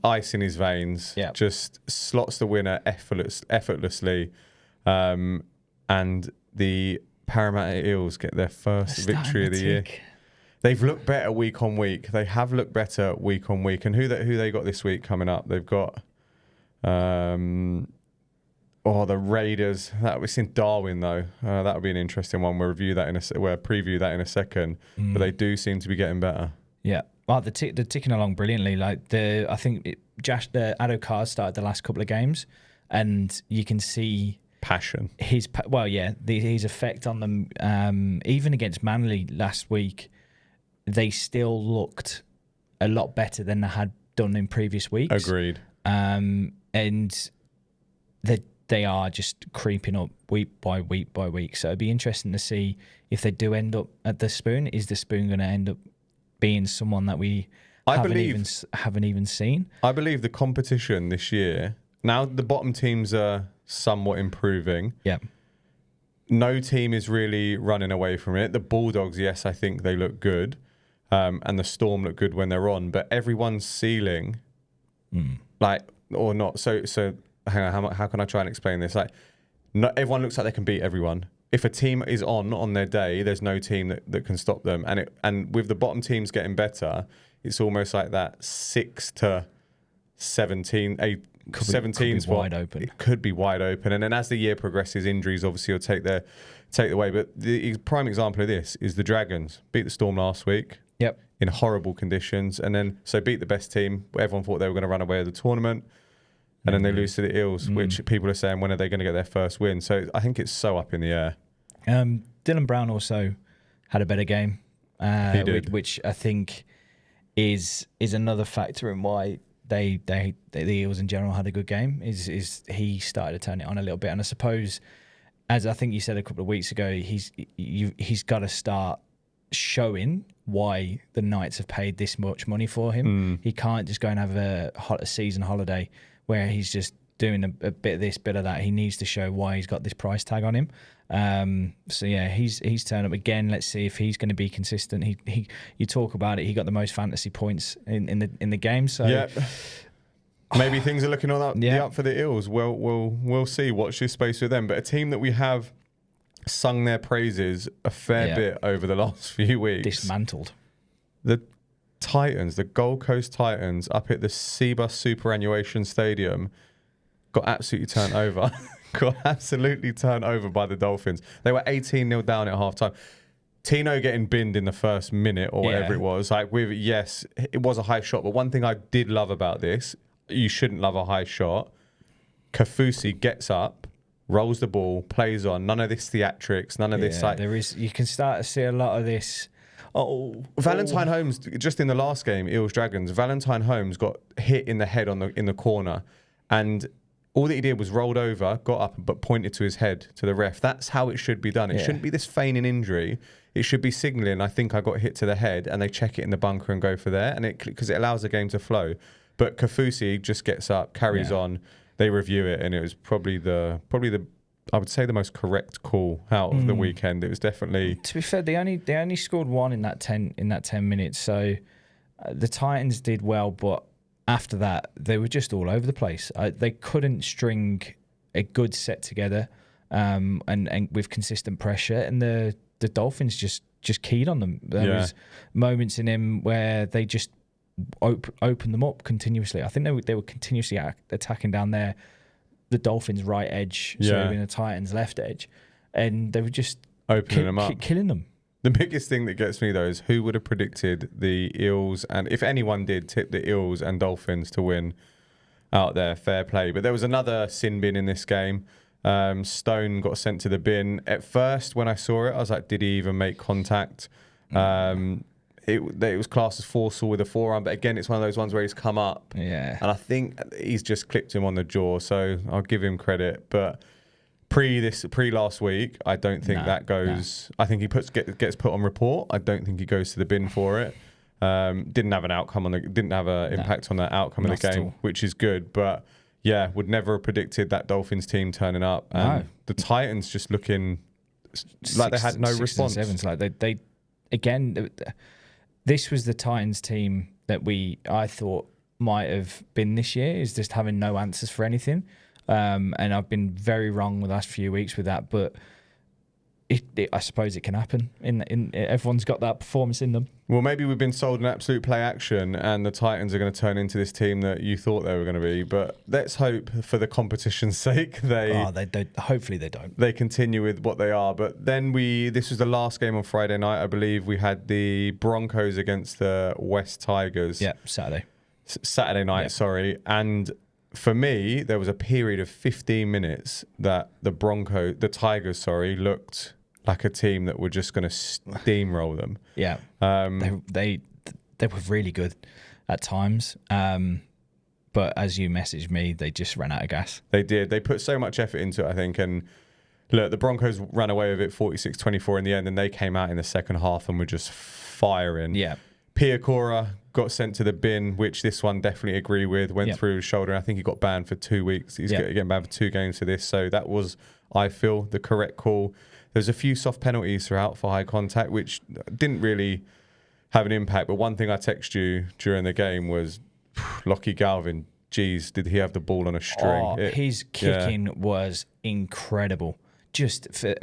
ice in his veins, just slots the winner effortlessly. And the Parramatta Eels get their first victory of the year. They've looked better week on week. They have looked better week on week. And who they got this week coming up? They've got the Raiders. It's in Darwin though. That'll be an interesting one. We'll preview that in a second. But they do seem to be getting better. Yeah. Well, they're ticking along brilliantly. Like I think Ado Carr started the last couple of games, and you can see passion. His effect on them. Even against Manly last week, they still looked a lot better than they had done in previous weeks. Agreed. And they are just creeping up week by week by week. So it'd be interesting to see if they do end up at the Spoon. Is the Spoon going to end up being someone that we haven't even seen? I believe the competition this year, now the bottom teams are somewhat improving. Yeah. No team is really running away from it. The Bulldogs, yes, I think they look good. And the Storm look good when they're on. But everyone's ceiling, or not. So hang on, how can I try and explain this? Like, not everyone looks like they can beat everyone. If a team is on their day, there's no team that can stop them. And with the bottom teams getting better, it's almost like that 6 to 17, 17 spot, wide open. It could be wide open. And then as the year progresses, injuries obviously will take the way. But the prime example of this is the Dragons. Beat the Storm last week. Yep. In horrible conditions. And then, so beat the best team. Everyone thought they were going to run away with the tournament. And then they lose to the Eels, which people are saying, when are they going to get their first win? So I think it's so up in the air. Dylan Brown also had a better game, He did. which I think is another factor in why the Eels in general had a good game. Is he started to turn it on a little bit, and I suppose, as I think you said a couple of weeks ago, he's got to start showing why the Knights have paid this much money for him. He can't just go and have a season holiday where he's just doing a bit of this, bit of that. He needs to show why he's got this price tag on him. So yeah, he's turned up again. Let's see if he's going to be consistent. He you talk about it. He got the most fantasy points in the game. So yeah, maybe things are looking on the up for the Eels. We'll see. Watch this space with them. But a team that we have sung their praises a fair bit over the last few weeks, dismantled. The Titans, the Gold Coast Titans, up at the Cbus Superannuation Stadium, got absolutely turned over. Got absolutely turned over by the Dolphins. They were 18-0 down at halftime. Tino getting binned in the first minute or whatever it was. Like, yes, it was a high shot, but one thing I did love about this, you shouldn't love a high shot. Kafusi gets up, rolls the ball, plays on. None of this theatrics, none of this like. You can start to see a lot of this. Valentine Holmes, just in the last game, Eels Dragons, Valentine Holmes got hit in the head in the corner, and all that he did was rolled over, got up, but pointed to his head to the ref. That's how it should be done. It shouldn't be this feigning injury. It should be signalling, I think I got hit to the head, and they check it in the bunker and go for there, and because it allows the game to flow. But Kafusi just gets up, carries on. They review it, and it was probably the I would say the most correct call out of the weekend. It was definitely. To be fair, they only scored one in that 10 minutes. So the Titans did well, but after that they were just all over the place. They couldn't string a good set together, and with consistent pressure. And the Dolphins just keyed on them. There was moments in him where they just opened them up continuously. I think they were continuously attacking down there. The Dolphins' right edge, serving the Titans' left edge, and they were just opening them up, killing them. The biggest thing that gets me though is who would have predicted the Eels, and if anyone did, tip the Eels and Dolphins to win out there. Fair play. But there was another sin bin in this game. Stone got sent to the bin. At first, when I saw it, I was like, did he even make contact? It was classed as forceful with a forearm, but again, it's one of those ones where he's come up, and I think he's just clipped him on the jaw. So I'll give him credit. But pre last week, I don't think that goes. I think he gets put on report. I don't think he goes to the bin for it. Didn't have an outcome didn't have an impact on the outcome of the game, which is good. But yeah, would never have predicted that Dolphins team turning up. And the Titans just looking like they had no response. Like they again. This was the Titans team that I thought might have been this year, is just having no answers for anything. And I've been very wrong the last few weeks with that, but I suppose it can happen. Everyone's got that performance in them. Well, maybe we've been sold an absolute play action, and the Titans are going to turn into this team that you thought they were going to be. But let's hope, for the competition's sake, hopefully they don't. They continue with what they are. But then this was the last game on Friday night, I believe. We had the Broncos against the West Tigers. Yeah, Saturday night, sorry. And for me, there was a period of 15 minutes that the Tigers, looked like a team that were just going to steamroll them. Yeah, they were really good at times. But as you messaged me, they just ran out of gas. They did. They put so much effort into it, I think. And look, the Broncos ran away with it 46-24 in the end, and they came out in the second half and were just firing. Yeah. Piakora got sent to the bin, which this one definitely agree with. Went through his shoulder. And I think he got banned for 2 weeks. He's getting banned for 2 games for this. So that was, I feel, the correct call. There's a few soft penalties throughout for high contact, which didn't really have an impact. But one thing I texted you during the game was Lockie Galvin. Geez, did he have the ball on a string? His kicking was incredible. Just for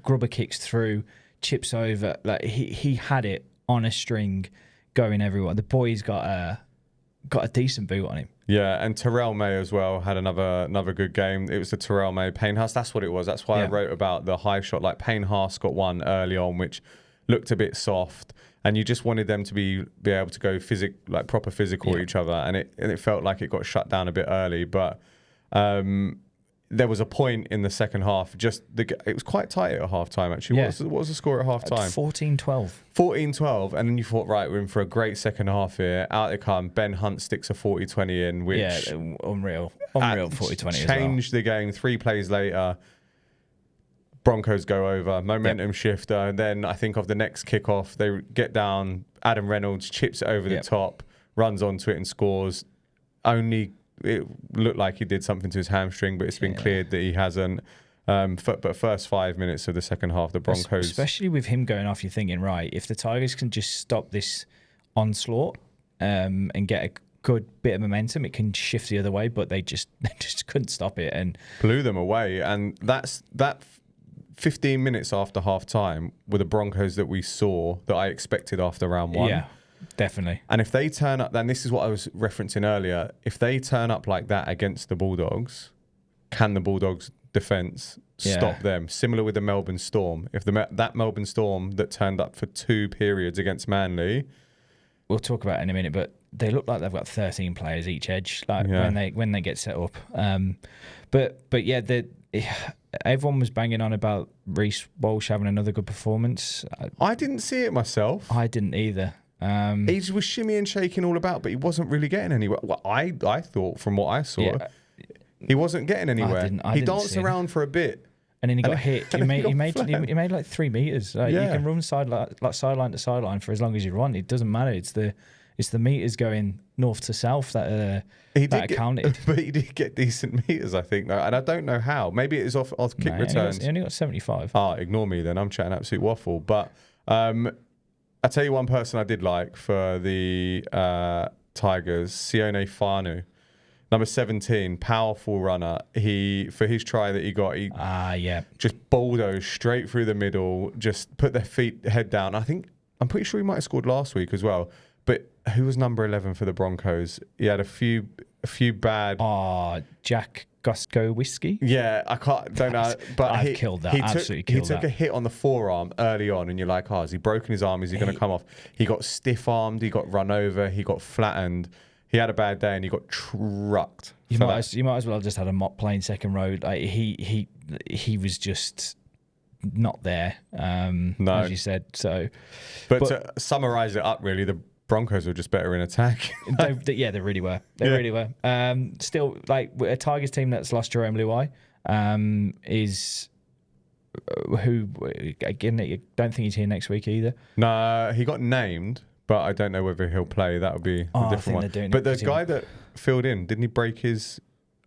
grubber kicks through, chips over. Like he had it on a string, going everywhere. The boy's got got a decent boot on him. Yeah, and Terrell May as well had another good game. It was the Terrell May Payne Haas. That's what it was. That's why I wrote about the high shot. Like Payne Haas got one early on, which looked a bit soft, and you just wanted them to be able to go proper physical with each other, and it felt like it got shut down a bit early. But there was a point in the second half. It was quite tight at half time, actually. Yeah. What was the score at half time? 14-12. 14-12. And then you thought, right, we're in for a great second half here. Out they come. Ben Hunt sticks a 40-20 in, which... Yeah, unreal 40-20 changed the game. 3 plays later, Broncos go over. Momentum shifter. And then I think of the next kickoff, they get down. Adam Reynolds chips it over the top, runs onto it and scores. It looked like he did something to his hamstring, but it's been cleared that he hasn't. But first 5 minutes of the second half, the Broncos... Especially with him going off, you're thinking, right, if the Tigers can just stop this onslaught and get a good bit of momentum, it can shift the other way, but they just couldn't stop it and blew them away. And that 15 minutes after half-time were the Broncos that we saw, that I expected after round 1. Yeah. Definitely. And if they turn up, then this is what I was referencing earlier. If they turn up like that against the Bulldogs, can the Bulldogs defence stop them? Similar with the Melbourne Storm. If that Melbourne Storm that turned up for 2 periods against Manly, we'll talk about it in a minute, but they look like they've got 13 players each edge. When they get set up. But yeah, everyone was banging on about Reece Walsh having another good performance. I didn't see it myself. I didn't either. He was shimmying, shaking all about, but he wasn't really getting anywhere. Well, I thought from what I saw, he wasn't getting anywhere. He danced around for a bit, and then he got hit. He made like 3 meters. You can run sideline to sideline for as long as you want. It doesn't matter. It's the meters going north to south that counted. But he did get decent meters, I think, though, and I don't know how. Maybe it is off kick returns. He only got 75. Ignore me then. I'm chatting absolute waffle, but. I'll tell you one person I did like for the Tigers, Sione Fanu, number 17, powerful runner. For his try that he got, just bulldozed straight through the middle, just put their head down. I'm pretty sure he might have scored last week as well. But who was number 11 for the Broncos? He had a few bad. Jack Gusco Whiskey. Yeah, don't know. But I've killed that. Absolutely killed that. He took a hit on the forearm early on, and you're like, has he broken his arm? Is he going to come off? He got stiff-armed. He got run over. He got flattened. He had a bad day, and he got trucked. You might as well have just had a mop playing second row. Like, he was just not there. No, as you said. So, but to summarise it up, really, the Broncos were just better in attack. They really were. They really were. Still, like a Tigers team that's lost Jerome Luai is who again. I don't think he's here next week either. No, he got named, but I don't know whether he'll play. That would be a different one. But the guy that filled in, didn't he break his?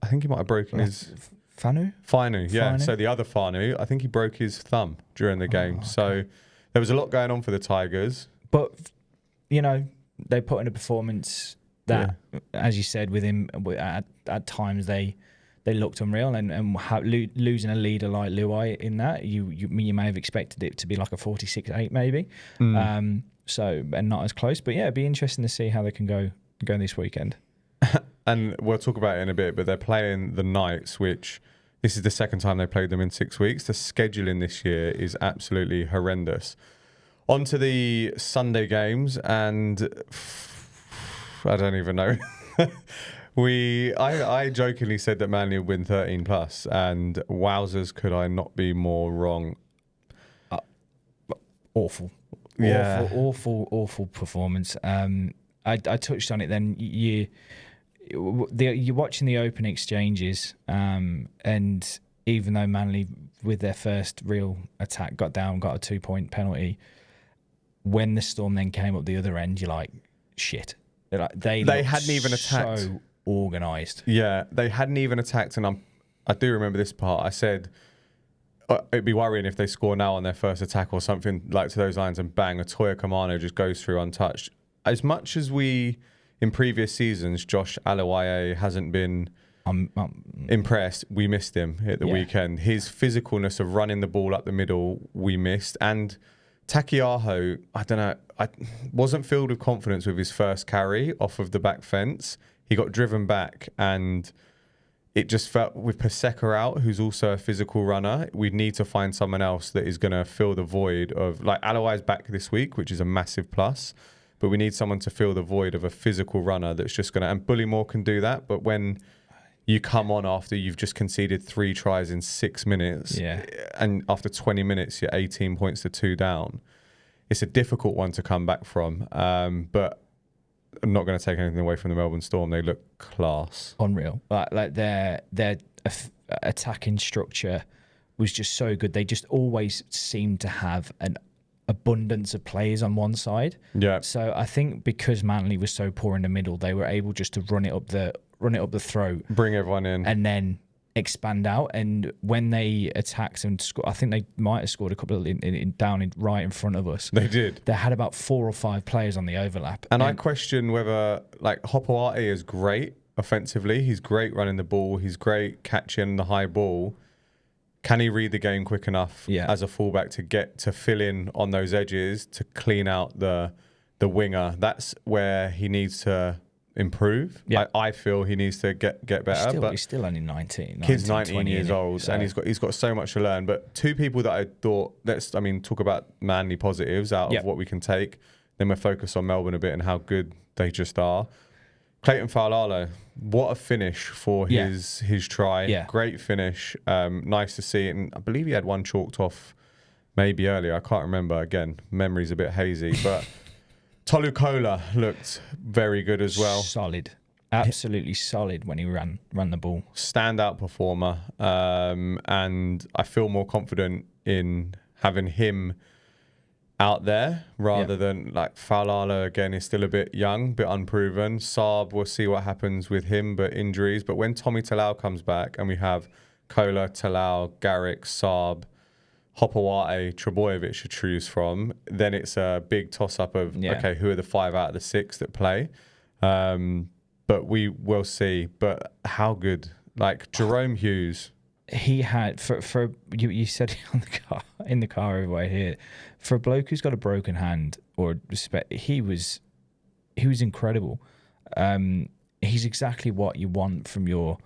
I think he might have broken his. Fanu, yeah. Fanu? So the other Fanu, I think he broke his thumb during the game. Okay. So there was a lot going on for the Tigers, but. They put in a performance that, as you said, with him at times they looked unreal, and losing a leader like Luai in that, you may have expected it to be like a 46-8 maybe, and not as close. But it'd be interesting to see how they can go this weekend. And we'll talk about it in a bit. But they're playing the Knights, which this is the second time they played them in 6 weeks. The scheduling this year is absolutely horrendous. On to the Sunday games, and I don't even know. I jokingly said that Manly would win 13 plus, and wowzers, could I not be more wrong? Awful. Yeah. Awful performance. I touched on it then. You're watching the open exchanges, and even though Manly, with their first real attack, got a 2-point penalty, when the Storm then came up the other end, you're like, shit. They hadn't even attacked. So organised. Yeah, they hadn't even attacked, and I do remember this part. I said it'd be worrying if they score now on their first attack or something like to those lines, and bang, a Toya Kamano just goes through untouched. As much as we, in previous seasons, Josh Alawaye hasn't been impressed, we missed him at the weekend. His physicalness of running the ball up the middle, we missed, and Takiaho, I don't know, I wasn't filled with confidence with his first carry off of the back fence. He got driven back, and it just felt with Paseka out, who's also a physical runner, we'd need to find someone else that is going to fill the void of, like, Analyse back this week, which is a massive plus, but we need someone to fill the void of a physical runner that's just going to, and Bullymore can do that, but when you come on after you've just conceded 3 tries in 6 minutes, and after 20 minutes you're 18 points to 2 down, it's a difficult one to come back from. But I'm not going to take anything away from the Melbourne Storm. They look class. Unreal. Like their attacking structure was just so good. They just always seemed to have an abundance of players on one side. Yeah. So I think because Manly was so poor in the middle, they were able just to run it up the throat, bring everyone in, and then expand out. And when they attacked and scored, I think they might have scored a couple of right in front of us. They did. They had about 4 or 5 players on the overlap. And I question whether, like, Hopoate is great offensively. He's great running the ball. He's great catching the high ball. Can he read the game quick enough as a fullback to get to fill in on those edges, to clean out the winger? That's where he needs to improve. I feel he needs to get better. He's still only 19. Kid's 19 years old, so. And he's got so much to learn. But 2 people that I thought, talk about Manly positives out of what we can take. Then we'll focus on Melbourne a bit and how good they just are. Clayton Faulalo, what a finish for his try. Yeah. Great finish. Nice to see it. And I believe he had one chalked off maybe earlier. I can't remember. Again, memory's a bit hazy. But Tolu Kola looked very good as well. Solid. Absolutely solid when he ran the ball. Standout performer. And I feel more confident in having him out there rather than, like, Faulalo again is still a bit young, bit unproven. Saab, we'll see what happens with him, but injuries. But when Tommy Talau comes back and we have Kola, Talau, Garrick, Saab, Hopoate, Trebojevic to choose from, then it's a big toss-up of, okay, who are the 5 out of the 6 that play? But we will see. But how good? Like, Jerome Hughes. He had, for you said in the car over here, for a bloke who's got a broken hand, or respect, he was incredible. He's exactly what you want from your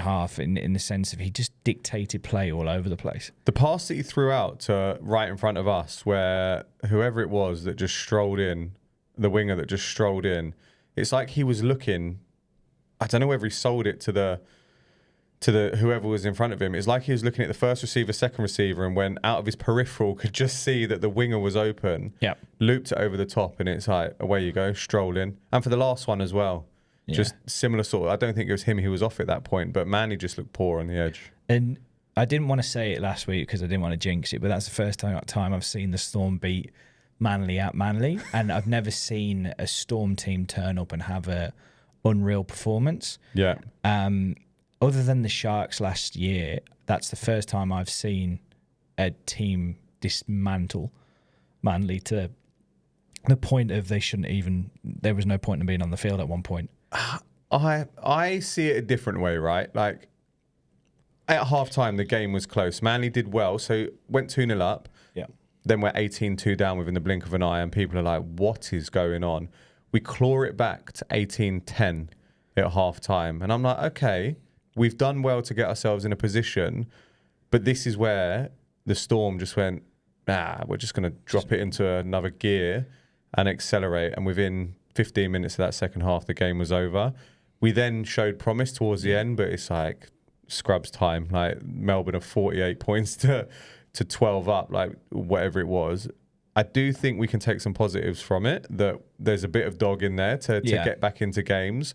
half in the sense of he just dictated play all over the place. The pass that he threw out to right in front of us, where whoever it was that just strolled in, the winger that just strolled in, it's like he was looking, I don't know whether he sold it to the whoever was in front of him. It's like he was looking at the first receiver, second receiver, and when out of his peripheral could just see that the winger was open, looped it over the top, and it's like, away you go, stroll in. And for the last one as well, just similar sort of, I don't think it was him who was off at that point, but Manly just looked poor on the edge. And I didn't want to say it last week because I didn't want to jinx it, but that's the first time I've seen the Storm beat Manly at Manly, and I've never seen a Storm team turn up and have a unreal performance. Yeah. Other than the Sharks last year, that's the first time I've seen a team dismantle Manly to the point of there was no point in being on the field at one point. I see it a different way, right? Like, at halftime, the game was close. Manly did well, so went 2-0 up. Yeah. Then we're 18-2 down within the blink of an eye, and people are like, what is going on? We claw it back to 18-10 at halftime. And I'm like, okay, we've done well to get ourselves in a position, but this is where the Storm just went, we're just going to drop it into another gear and accelerate. And within 15 minutes of that second half, the game was over. We then showed promise towards the end, but it's like scrubs time. Like, Melbourne are 48 points to 12 up, like whatever it was. I do think we can take some positives from it, that there's a bit of dog in there to get back into games.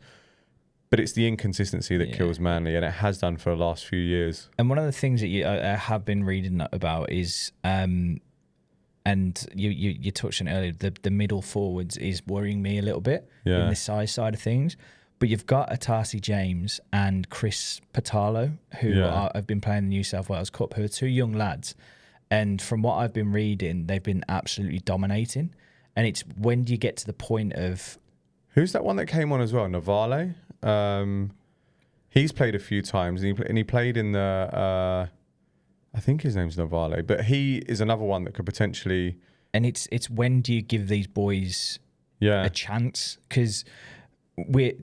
But it's the inconsistency that kills Manly, and it has done for the last few years. And one of the things that I have been reading about is, and you touched on earlier, the middle forwards is worrying me a little bit in the size side of things. But you've got Atasi James and Chris Patalo, who have been playing the New South Wales Cup, who are 2 young lads. And from what I've been reading, they've been absolutely dominating. And it's when do you get to the point of... Who's that one that came on as well? Navale? He's played a few times, and he played in the... I think his name's Navale, but he is another one that could potentially it's when do you give these boys a chance? Because we're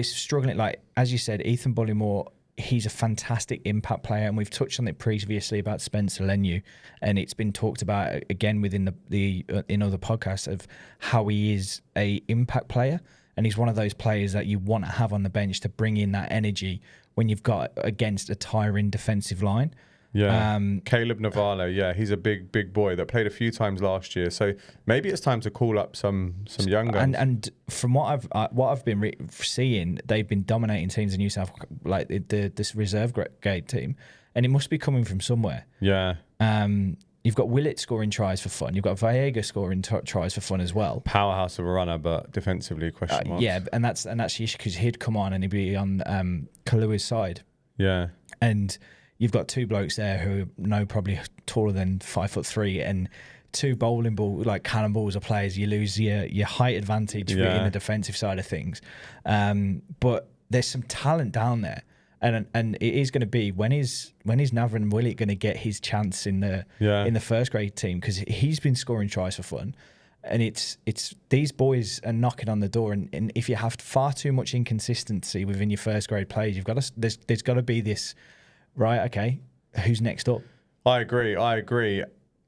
struggling. Like as you said, Ethan Bullymore, he's a fantastic impact player, and we've touched on it previously about Spencer Leniu, and it's been talked about again within the in other podcasts of how he is a impact player, and he's one of those players that you want to have on the bench to bring in that energy when you've got against a tiring defensive line. Yeah, Caleb Navarro. He's a big boy that played a few times last year. So maybe it's time to call up some young guns. And from what I've been seeing, they've been dominating teams in New South, like this reserve grade team, and it must be coming from somewhere. Yeah. You've got Willett scoring tries for fun. You've got Viega scoring tries for fun as well. Powerhouse of a runner, but defensively question marks. Yeah, and that's the issue because he'd come on and he'd be on Kalua's side. Yeah, and you've got two blokes there who know probably taller than 5'3", and two bowling ball like cannonballs of players. You lose your height advantage in the defensive side of things. But there's some talent down there, and it is going to be when is Navran Willett going to get his chance in the first grade team, because he's been scoring tries for fun. And it's these boys are knocking on the door, and if you have far too much inconsistency within your first grade players, you've got to there's got to be this. Right, okay, who's next up? I agree.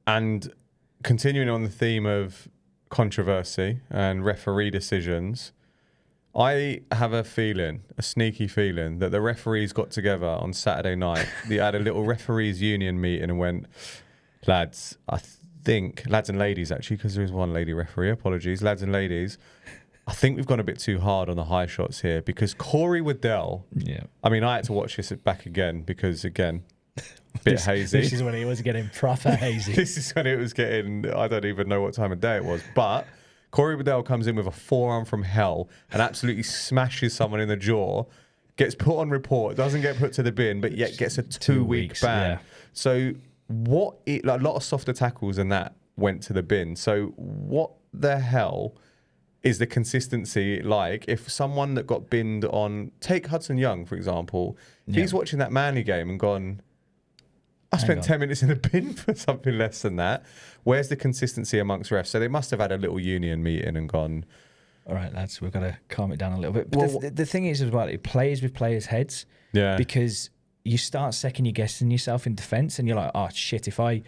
And continuing on the theme of controversy and referee decisions, I have a sneaky feeling, that the referees got together on Saturday night. They had a little referees union meeting and went, lads and ladies actually, because there is one lady referee, apologies, lads and ladies, I think we've gone a bit too hard on the high shots here, because Corey Waddell, I mean, I had to watch this back again because, again, a bit hazy. This is when it was getting proper hazy. This is when it was getting, I don't even know what time of day it was. But Corey Waddell comes in with a forearm from hell and absolutely smashes someone in the jaw, gets put on report, doesn't get put to the bin, but yet gets a 2-week ban. Yeah. So a lot of softer tackles than that went to the bin. So what the hell is the consistency like if someone that got binned on, take Hudson Young, for example, he's watching that Manly game and gone, I spent 10 minutes in the bin for something less than that. Where's the consistency amongst refs? So they must have had a little union meeting and gone, all right, lads, we've got to calm it down a little bit. But the thing is as well, it plays with players' heads. Yeah. Because you start second guessing yourself in defence, and you're like, oh shit, if I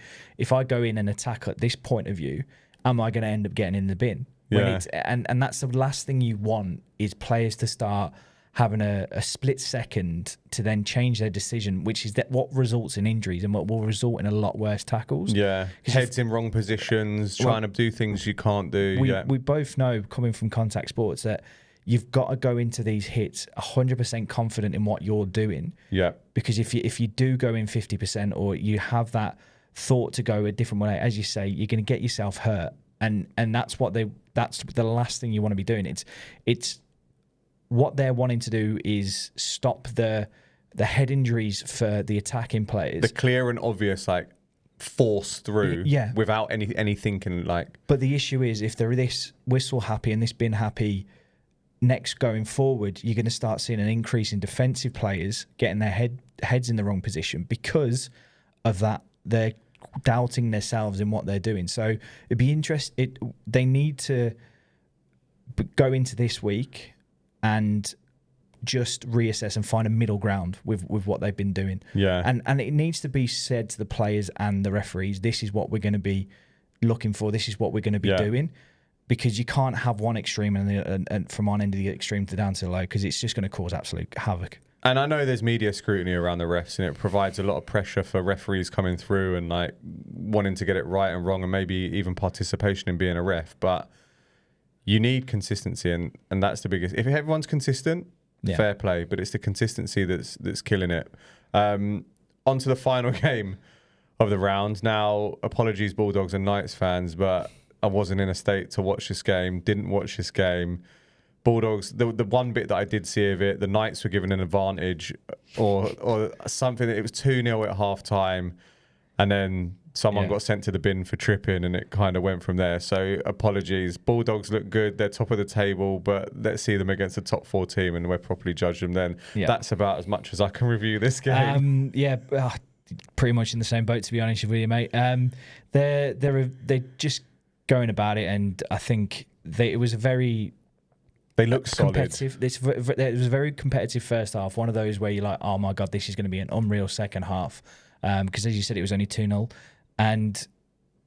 go in and attack at this point of view, am I going to end up getting in the bin? And that's the last thing you want, is players to start having a split second to then change their decision, which is what results in injuries and what will result in a lot worse tackles. Yeah, heads in wrong positions, trying to do things you can't do. We both know, coming from contact sports, that you've got to go into these hits 100% confident in what you're doing. Yeah. Because if you do go in 50%, or you have that thought to go a different way, as you say, you're going to get yourself hurt. And that's the last thing you want to be doing. It's what they're wanting to do is stop the head injuries for the attacking players. The clear and obvious, like, force through without any thinking, like. But the issue is, if they're this whistle happy and this bin happy, next going forward, you're going to start seeing an increase in defensive players getting their heads in the wrong position because of that. They're doubting themselves in what they're doing. So it'd be interesting. They need to go into this week and just reassess and find a middle ground with what they've been doing. Yeah. And it needs to be said to the players and the referees, this is what we're going to be looking for. This is what we're going to be doing. Because you can't have one extreme and from one end of the extreme to down to the low, because it's just going to cause absolute havoc. And I know there's media scrutiny around the refs, and it provides a lot of pressure for referees coming through and like wanting to get it right and wrong, and maybe even participation in being a ref. But you need consistency, and that's the biggest. If everyone's consistent, fair play. But it's the consistency that's killing it. On to the final game of the round. Now, apologies, Bulldogs and Knights fans, but I wasn't in a state to watch this game. Didn't watch this game. Bulldogs, the one bit that I did see of it, the Knights were given an advantage or something. It was 2-0 at half time, and then someone got sent to the bin for tripping, and it kind of went from there. So apologies. Bulldogs look good. They're top of the table, but let's see them against a top 4 team and we'll properly judge them then. Yeah. That's about as much as I can review this game. Pretty much in the same boat, to be honest with you, mate. They just going about it, and I think it was a very look competitive. solid. It was a very competitive first half. One of those where you're like, oh my God, this is going to be an unreal second half. Because as you said, it was only 2-0, and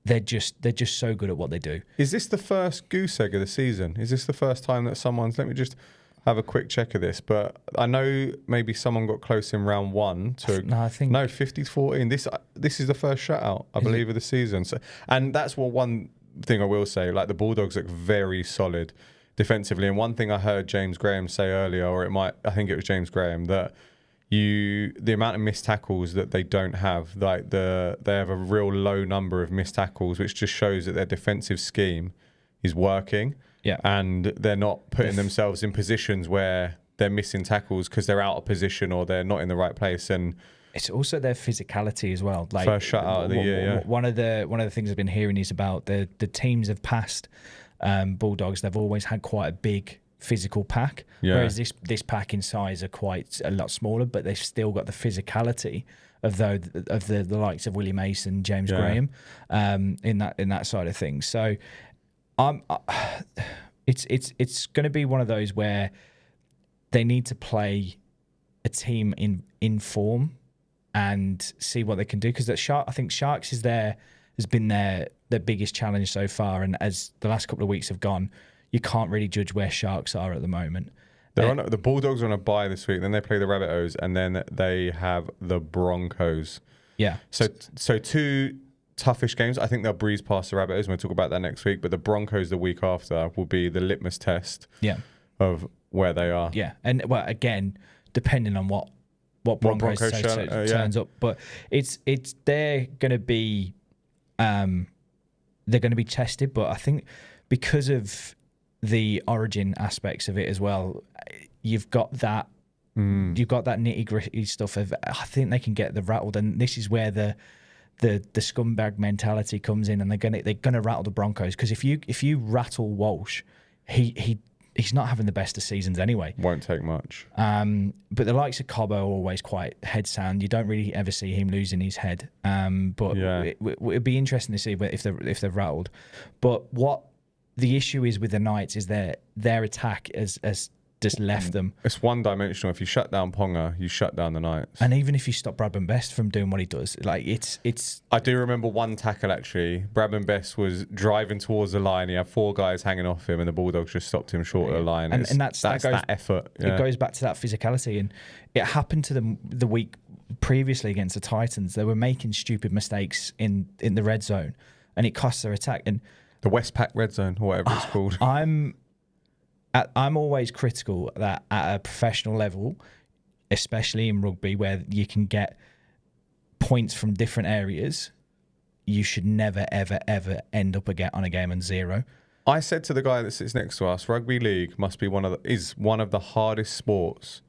they're just so good at what they do. Is this the first goose egg of the season? Is this the first time that someone's... Let me just have a quick check of this, but I know maybe someone got close in round 1 to... No, I think... No, 50-14. This is the first shutout, I believe, of the season. So, and that's one thing I will say. Like, the Bulldogs look very solid defensively. And one thing I heard James Graham say earlier, I think it was James Graham, that the amount of missed tackles that they don't have, like they have a real low number of missed tackles, which just shows that their defensive scheme is working. Yeah. And they're not putting themselves in positions where they're missing tackles because they're out of position or they're not in the right place. And it's also their physicality as well. Like, first shutout of the year. Yeah. One of the things I've been hearing is about the teams have passed Bulldogs. They've always had quite a big physical pack, whereas this pack in size are quite a lot smaller, but they've still got the physicality of the likes of Willie Mason, James Graham, in that side of things. So, it's going to be one of those where they need to play a team in form and see what they can do, because I think Sharks has been their biggest challenge so far, and as the last couple of weeks have gone, you can't really judge where Sharks are at the moment. The Bulldogs are on a bye this week. Then they play the Rabbitohs, and then they have the Broncos. Yeah. So 2 toughish games. I think they'll breeze past the Rabbitohs, and we'll talk about that next week. But the Broncos the week after will be the litmus test. Of where they are. Yeah, and well, again, depending on what Broncos turns up, but they're going to be tested. But I think because of the origin aspects of it as well, you've got that nitty gritty stuff of, I think they can get the rattled, and this is where the scumbag mentality comes in, and they're gonna rattle the Broncos, because if you rattle Walsh, he's not having the best of seasons anyway. Won't take much. But the likes of Cobbo are always quite head sound. You don't really ever see him losing his head. But it'd be interesting to see if they're rattled. But what the issue is with the Knights is their attack has just left them. It's one-dimensional. If you shut down Ponga, you shut down the Knights. And even if you stop Bradman Best from doing what he does, like it's. I do remember one tackle actually. Bradman Best was driving towards the line. He had 4 guys hanging off him, and the Bulldogs just stopped him short of the line. And that's that effort. It goes back to that physicality, and it happened to them the week previously against the Titans. They were making stupid mistakes in the red zone, and it cost their attack. And the Westpac red zone, or whatever it's called. I'm always critical that at a professional level, especially in rugby, where you can get points from different areas, you should never, ever, ever end up on a game on 0. I said to the guy that sits next to us, rugby league must be one of the hardest sports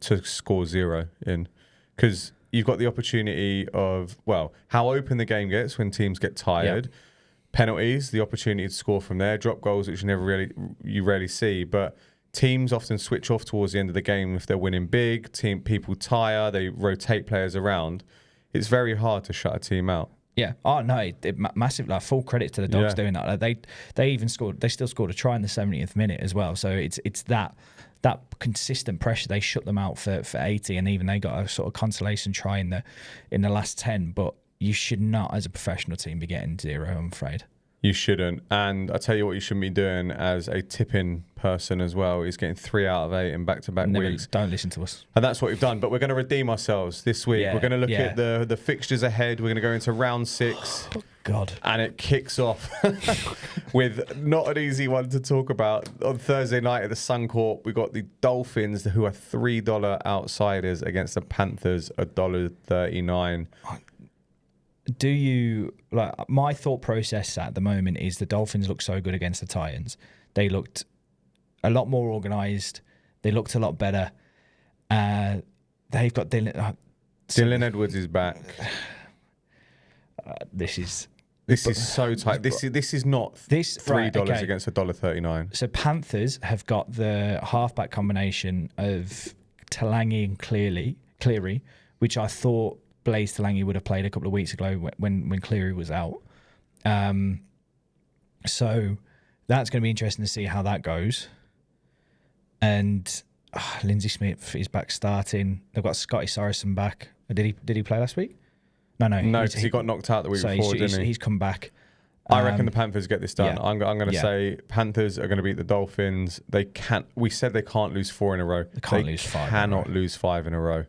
to score 0 in, because you've got the opportunity of, well, how open the game gets when teams get tired. Yep. Penalties, the opportunity to score from there, drop goals, which you rarely see. But teams often switch off towards the end of the game if they're winning big. People tire, they rotate players around. It's very hard to shut a team out. Yeah. Oh no, massive. Like, full credit to the Dogs doing that. Like, they even scored. They still scored a try in the 70th minute as well. So it's that consistent pressure. They shut them out for 80, and even they got a sort of consolation try in the last 10. But you should not, as a professional team, be getting 0, I'm afraid. You shouldn't. And I tell you what you shouldn't be doing as a tipping person as well, is getting 3 out of 8 in back-to-back weeks. Don't listen to us. And that's what we've done. But we're going to redeem ourselves this week. We're going to look at the fixtures ahead. We're going to go into round 6. Oh, God. And it kicks off with not an easy one to talk about. On Thursday night at the Suncorp, we got the Dolphins, who are $3 outsiders, against the Panthers, $1.39. Do you, like, my thought process at the moment is the Dolphins look so good against the Titans. They looked a lot more organised. They looked a lot better. They've got Dylan Edwards is back. This is so tight. This is not $3 against $1.39. So Panthers have got the halfback combination of Talangi and Cleary, which I thought Blaise Talangi would have played a couple of weeks ago when Cleary was out. So that's going to be interesting to see how that goes. And Lindsay Smith is back starting. They've got Scotty Sorrison back. Did he play last week? No, because he got knocked out the week before, didn't he? He's come back. I reckon the Panthers get this done. Yeah. I'm going to say Panthers are going to beat the Dolphins. They can't. We said they can't lose 4 in a row. They can't lose 5. Cannot lose 5 in a row.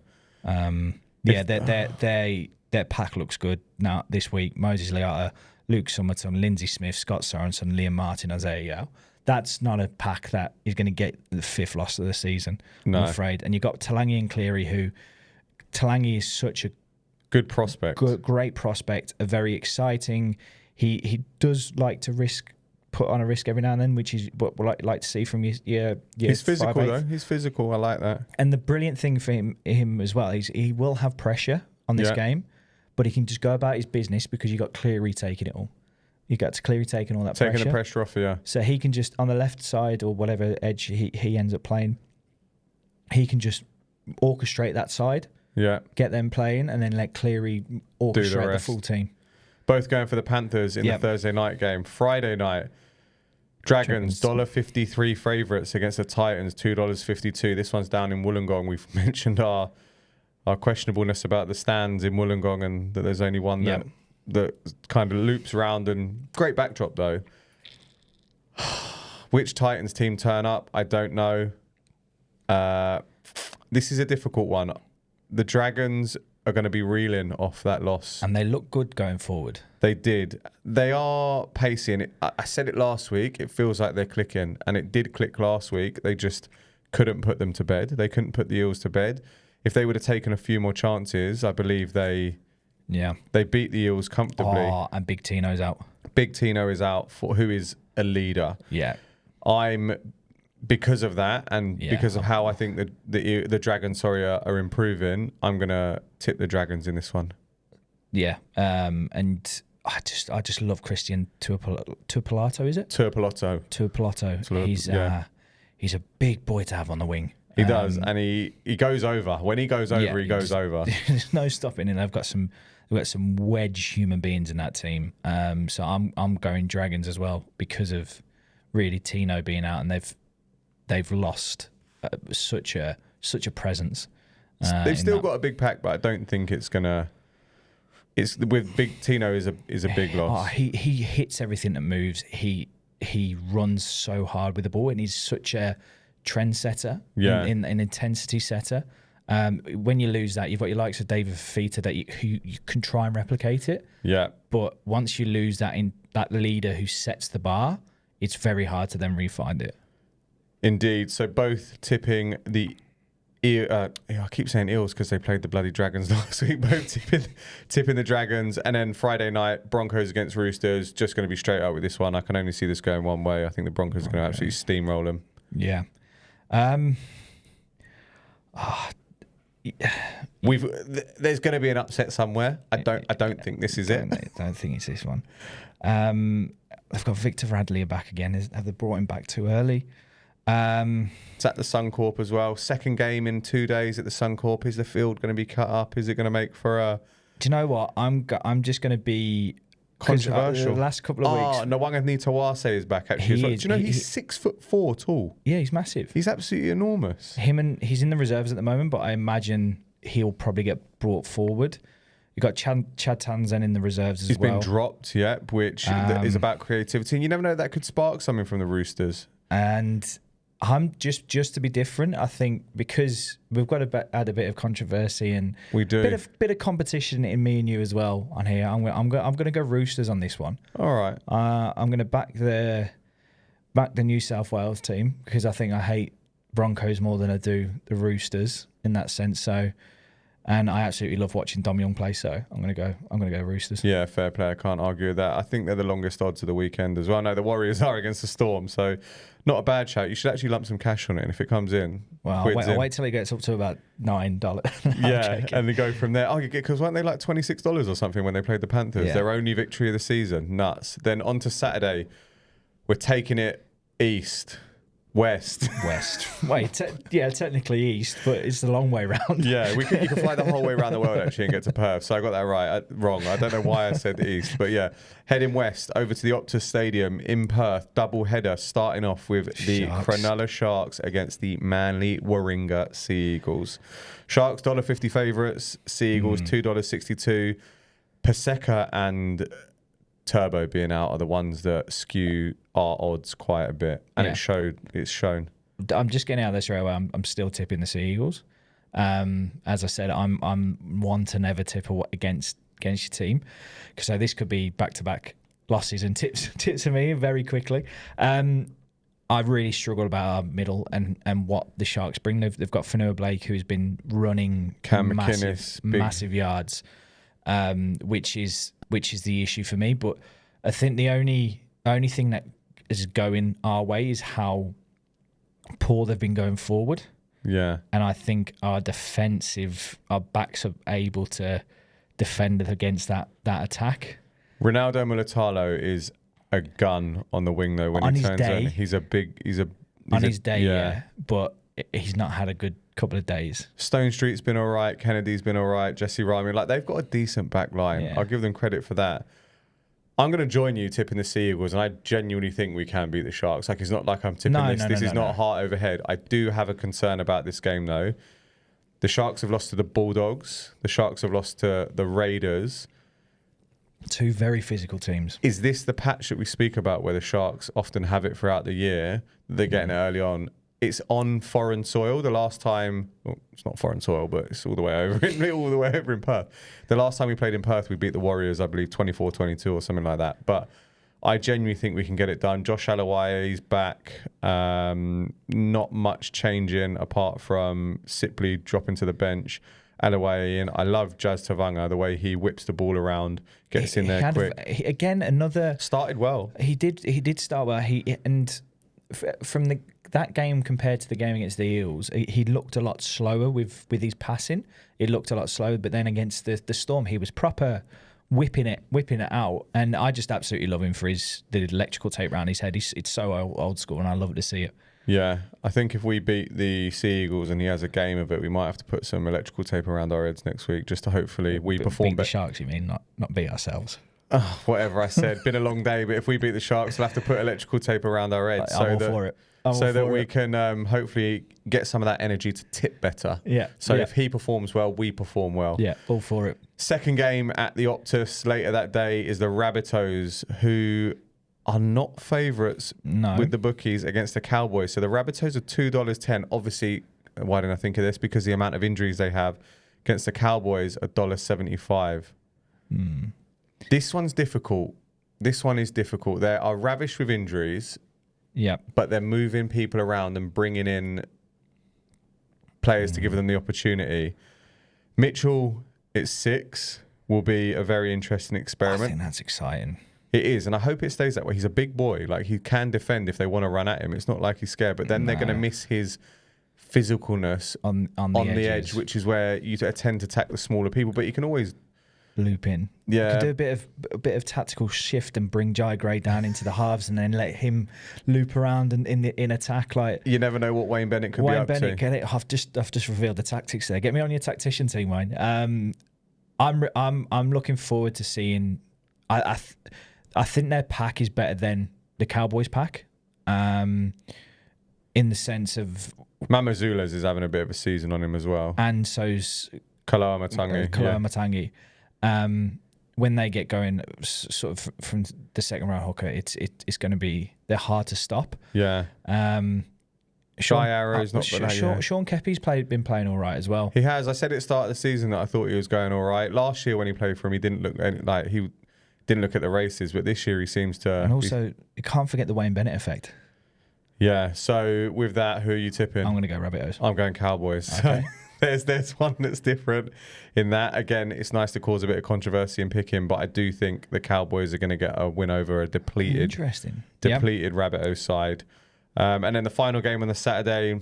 Their pack looks good now this week. Moses Leota, Luke Summerton, Lindsay Smith, Scott Sorensen, Liam Martin, Isaiah Yao. That's not a pack that is going to get the 5th loss of the season, I'm afraid. And you've got Talangi and Cleary, who Talangi is such a good prospect, great prospect, a very exciting. He does like to put on a risk every now and then, which is what we like to see from your He's physical though. He's physical. I like that. And the brilliant thing for him as well is he will have pressure on this game, but he can just go about his business because you got Cleary taking it all. You got Cleary taking all that pressure. Taking the pressure off, yeah. So he can just, on the left side or whatever edge he ends up playing, he can just orchestrate that side, get them playing, and then let Cleary orchestrate the full team. Both going for the Panthers in the Thursday night game. Friday night, Dragons, $1.53 favourites against the Titans, $2.52. This one's down in Wollongong. We've mentioned our questionableness about the stands in Wollongong and that there's only one that kind of loops around. And great backdrop, though. Which Titans team turn up? I don't know. This is a difficult one. The Dragons are going to be reeling off that loss. And they look good going forward. They did. They are pacing. I said it last week. It feels like they're clicking. And it did click last week. They just couldn't put them to bed. They couldn't put the Eels to bed. If they would have taken a few more chances, I believe they beat the Eels comfortably. Oh, and Big Tino's out. Big Tino is out, who is a leader. Yeah. Because of that and because of how I think the Dragons are improving, I'm gonna tip the Dragons in this one. Yeah, and I just love Christian Tuipulotu, is it? Tuipulotu. He's a big boy to have on the wing. He does, and he goes over. When he goes over, he goes over. There's no stopping him. They've got some wedge human beings in that team. So I'm going Dragons as well because of really Tino being out, and they've lost such a presence. They've still got a big pack, but I don't think it's gonna. It's with Big Tino is a big loss. He hits everything that moves. He runs so hard with the ball, and he's such a trendsetter, in an intensity setter. When you lose that, you've got your likes of David Fifita who you can try and replicate it. Yeah. But once you lose that leader who sets the bar, it's very hard to then re-find it. Indeed. So both tipping the I keep saying Eels because they played the bloody Dragons last week. Both tipping the Dragons. And then Friday night, Broncos against Roosters. Just going to be straight up with this one. I can only see this going one way. I think the Broncos are going to absolutely steamroll them. Yeah. There's going to be an upset somewhere. I don't think this is it. I don't think it's this one. They've got Victor Radley back again. Have they brought him back too early? It's at the Suncorp as well. Second game in 2 days at the Suncorp. Is the field going to be cut up? Is it going to make for a... Do you know what? I'm just going to be... Controversial. The last couple of weeks... Nwanga Nitawase is back actually as well. Do you know he's 6'4" tall? Yeah, he's massive. He's absolutely enormous. He's in the reserves at the moment, but I imagine he'll probably get brought forward. You've got Chad Townsend in the reserves as well. He's been dropped, which is about creativity. And you never know, that could spark something from the Roosters. And I'm just to be different, I think, because we've got to add a bit of controversy and we do bit of competition in me and you as well on here. I'm going to go Roosters on this one. All right. I'm going to back the New South Wales team because I think I hate Broncos more than I do the Roosters in that sense. So, and I absolutely love watching Dom Young play. So I'm going to go Roosters. Yeah, fair play. I can't argue with that. I think they're the longest odds of the weekend as well. No, the Warriors are against the Storm, so not a bad shout. You should actually lump some cash on it, and if it comes in, well, I'll wait till it gets up to about $9. Yeah, and they go from there. Oh, because weren't they like $26 or something when they played the Panthers? Yeah. Their only victory of the season. Nuts. Then on to Saturday, we're taking it east. West. Wait, technically east, but it's the long way round. Yeah, you can fly the whole way around the world actually and get to Perth. So I got that wrong. I don't know why I said east, but yeah, heading west over to the Optus Stadium in Perth. Double header starting off with the Cronulla Sharks against the Manly Warringah Sea Eagles. Sharks $1.50 favourites. Sea Eagles $2.62. Paseka and Turbo being out are the ones that skew our odds quite a bit, and it's shown. I'm just getting out of this right away. I'm still tipping the Sea Eagles. As I said, I'm one to never tip against your team, because so this could be back-to-back losses and tips for me very quickly. I really struggle about our middle and what the Sharks bring. They've got Fanua Blake, who's been running massive yards, which is the issue for me. But I think the only thing that is going our way is how poor they've been going forward. Yeah. And I think our backs are able to defend against that attack. Ronaldo Mulatalo is a gun on the wing though. When he turns on, he's on his day, yeah. But he's not had a good couple of days. Stone Street's been all right. Kennedy's been all right. Jesse Ryman, like they've got a decent back line. Yeah. I'll give them credit for that. I'm going to join you tipping the Sea Eagles, and I genuinely think we can beat the Sharks. Like, it's not like I'm tipping this. This is not heart over head. I do have a concern about this game, though. The Sharks have lost to the Bulldogs. The Sharks have lost to the Raiders. Two very physical teams. Is this the patch that we speak about where the Sharks often have it throughout the year? They're getting it early on. It's on foreign soil. The last time, well, it's not foreign soil, but it's all the way over in Perth. The last time we played in Perth, we beat the Warriors, I believe, 24-22 or something like that. But I genuinely think we can get it done. Josh Alawai's back. Not much changing apart from Sipley dropping to the bench. Alawai in. I love Jazz Tavanga, the way he whips the ball around, gets in there quick. Another started well. He did start well. From that game compared to the game against the Eels, he looked a lot slower with his passing. He looked a lot slower, but then against the Storm, he was proper whipping it out. And I just absolutely love him for the electrical tape around his head. It's so old school, and I love to see it. Yeah, I think if we beat the Sea Eagles and he has a game of it, we might have to put some electrical tape around our heads next week just to hopefully perform beat the Sharks, you mean, not beat ourselves. Whatever I said. Been a long day, but if we beat the Sharks, we'll have to put electrical tape around our heads so that we can hopefully get some of that energy to tip better. Yeah. So if he performs well, we perform well. Yeah, all for it. Second game at the Optus later that day is the Rabbitohs, who are not favourites with the bookies against the Cowboys. So the Rabbitohs are $2.10. Obviously, why didn't I think of this? Because the amount of injuries they have against the Cowboys, $1.75. This one's difficult. This one is difficult. They are ravished with injuries. Yeah. But they're moving people around and bringing in players to give them the opportunity. Mitchell at 6 will be a very interesting experiment. I think that's exciting. It is, and I hope it stays that way. He's a big boy. Like, he can defend if they want to run at him. It's not like he's scared, but then they're going to miss his physicalness on the edge, which is where you tend to attack the smaller people, but you can always loop in. Yeah. You could do a bit of tactical shift and bring Jai Gray down into the halves and then let him loop around in attack. Like, you never know what Wayne Bennett could be up to. Get it? I've just revealed the tactics there. Get me on your tactician team, Wayne. I'm looking forward to seeing. I think their pack is better than the Cowboys pack, in the sense of Mamazula's is having a bit of a season on him as well, and so's Kaloa Matangi. When they get going, sort of from the second row hooker, it's going to be, they're hard to stop. Yeah. Shy Arrow's not. Sean Kepi's been playing all right as well. He has. I said at the start of the season that I thought he was going all right. Last year when he played for him, he didn't look like he didn't look at the races, but this year he seems to. And also, you can't forget the Wayne Bennett effect. Yeah. So with that, who are you tipping? I'm going to go Rabbitohs. I'm going Cowboys. Okay. There's one that's different in that. Again, it's nice to cause a bit of controversy and pick him, but I do think the Cowboys are going to get a win over a depleted Rabbitohs side. And then the final game on the Saturday,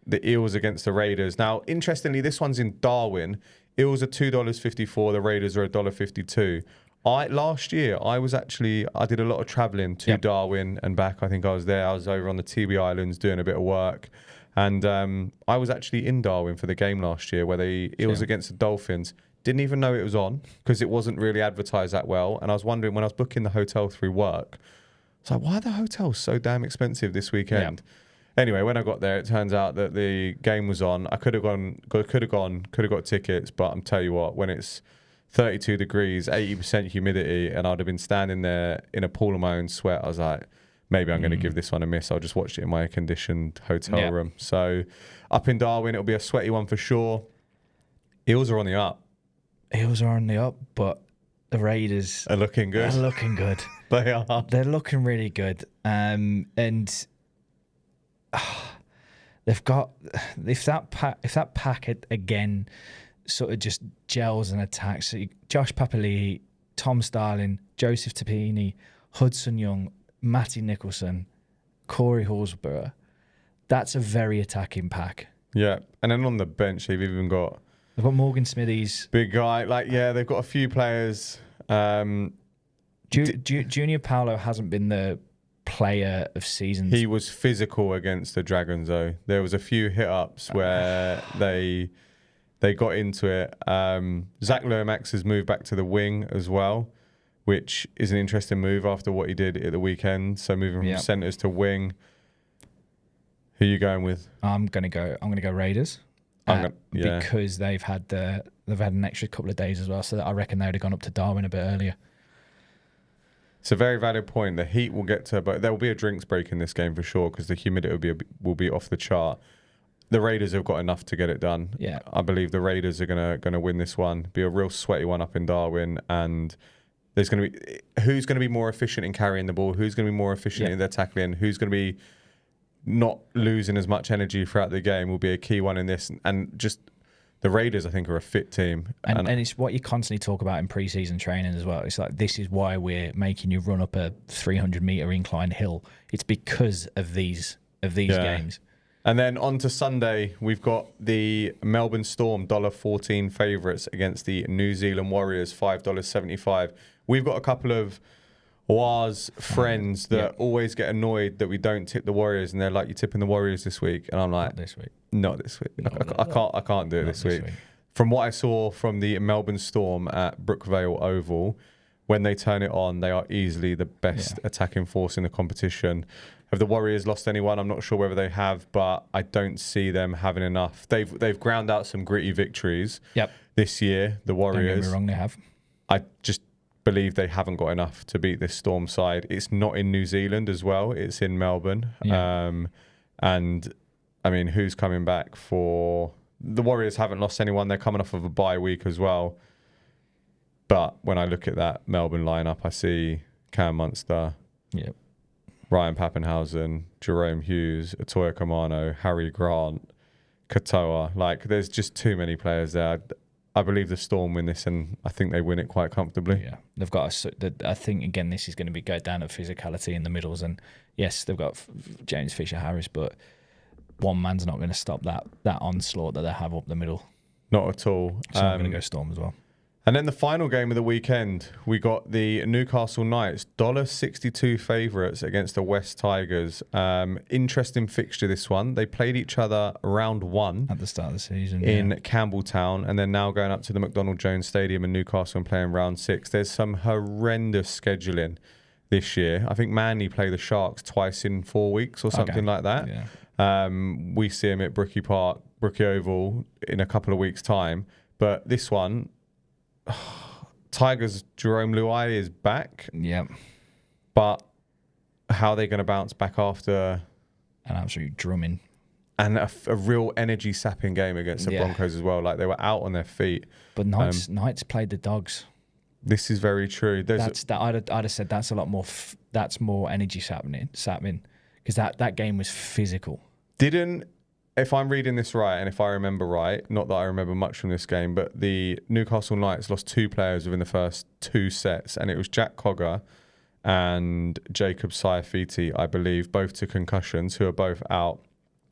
the Eels against the Raiders. Now, interestingly, this one's in Darwin. Eels are $2.54. The Raiders are $1.52. Last year I did a lot of travelling to Darwin and back. I think I was there. I was over on the TB Islands doing a bit of work, and I was actually in Darwin for the game last year where it was against the Dolphins. Didn't even know it was on because it wasn't really advertised that well. And I was wondering when I was booking the hotel through work, I was like, why are the hotels so damn expensive this weekend? Anyway, when I got there, it turns out that the game was on. I could have got tickets, but I'm tell you what, when it's 32 degrees, 80% humidity, and I'd have been standing there in a pool of my own sweat, I was like, maybe I'm going to give this one a miss. I'll just watch it in my air-conditioned hotel room. So up in Darwin, it'll be a sweaty one for sure. Eels are on the up. Eels are on the up, but the Raiders are looking good. They're looking good. They are. They're looking really good. And they've got, if that pack again sort of just gels and attacks. So Josh Papali'i, Tom Starling, Joseph Tapini, Hudson Young, Matty Nicholson, Corey Horsburgh. That's a very attacking pack. Yeah, and then on the bench they've even got Morgan Smithies, big guy. They've got a few players. Junior Paolo hasn't been the player of seasons. He was physical against the Dragons though. There was a few hit ups where they got into it. Zach Lomax has moved back to the wing as well, which is an interesting move after what he did at the weekend. So moving from centres to wing. Who are you going with? I'm gonna go Raiders. Because they've had an extra couple of days as well, so I reckon they would have gone up to Darwin a bit earlier. It's a very valid point. The heat will get to, but there will be a drinks break in this game for sure because the humidity will be off the chart. The Raiders have got enough to get it done. Yeah, I believe the Raiders are gonna win this one. Be a real sweaty one up in Darwin, and there's gonna be who's gonna be more efficient in carrying the ball, who's gonna be more efficient in their tackling, who's gonna be not losing as much energy throughout the game will be a key one in this. And just the Raiders, I think, are a fit team. And it's what you constantly talk about in pre-season training as well. It's like, this is why we're making you run up a 300-metre incline hill. It's because of these games. And then on to Sunday, we've got the Melbourne Storm $1.14 favourites against the New Zealand Warriors $5.75. We've got a couple of Waz friends that always get annoyed that we don't tip the Warriors, and they're like, "You're tipping the Warriors this week," and I'm like, "Not this week. I can't do it this week." From what I saw from the Melbourne Storm at Brookvale Oval, when they turn it on, they are easily the best attacking force in the competition. Have the Warriors lost anyone? I'm not sure whether they have, but I don't see them having enough. They've ground out some gritty victories this year. The Warriors. Don't get me wrong, they have. I just believe they haven't got enough to beat this Storm side. It's not in New Zealand as well. It's in Melbourne. And I mean, who's coming back for the Warriors? Haven't lost anyone. They're coming off of a bye week as well. But when I look at that Melbourne lineup, I see Cam Munster, Ryan Pappenhausen, Jerome Hughes, Atoya Kamano, Harry Grant, Katoa. Like, there's just too many players there. I believe the Storm win this, and I think they win it quite comfortably. Yeah, they've got. I think again, this is going to go down to physicality in the middles, and yes, they've got James Fisher-Harris, but one man's not going to stop that onslaught that they have up the middle. Not at all. So I'm going to go Storm as well. And then the final game of the weekend, we got the Newcastle Knights $1.62 favourites against the West Tigers. Interesting fixture, this one. They played each other round one at the start of the season in Campbelltown, and they're now going up to the McDonald Jones Stadium in Newcastle and playing round 6. There's some horrendous scheduling this year. I think Manly play the Sharks twice in 4 weeks or something like that. Yeah. We see them at Brookie Oval in a couple of weeks' time. But this one, Tigers' Jerome Luai is back. Yep. But how are they going to bounce back after an absolute drumming and a real energy sapping game against the Broncos as well? Like, they were out on their feet. But Knights played the Dogs. This is very true. I'd have said that's a lot more. That's more energy sapping because that game was physical. If I'm reading this right, and if I remember right, not that I remember much from this game, but the Newcastle Knights lost 2 players within the first 2 sets, and it was Jack Cogger and Jacob Saifiti, I believe, both to concussions, who are both out.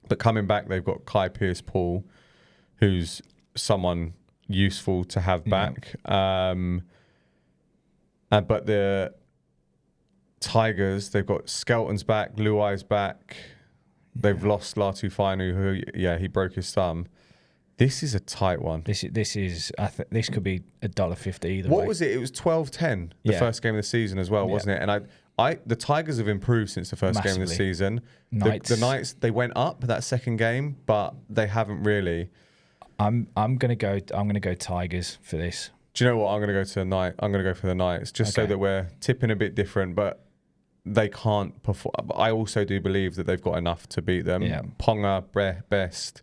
But coming back, they've got Kai Pearce-Paul, who's someone useful to have back. But the Tigers, they've got Skelton's back, Luai's back. They've lost Latu Fainu, who, he broke his thumb. This is a tight one. This is. I think this could be $1.50 either way. What was it? It was 12-10 the first game of the season as well, wasn't it? And the Tigers have improved since the first game of the season. The Knights, they went up that second game, but they haven't really. I'm gonna go Tigers for this. Do you know what? I'm gonna go for the Knights, just so that we're tipping a bit different, but they can't perform. I also do believe that they've got enough to beat them. Yeah. Ponga, Best,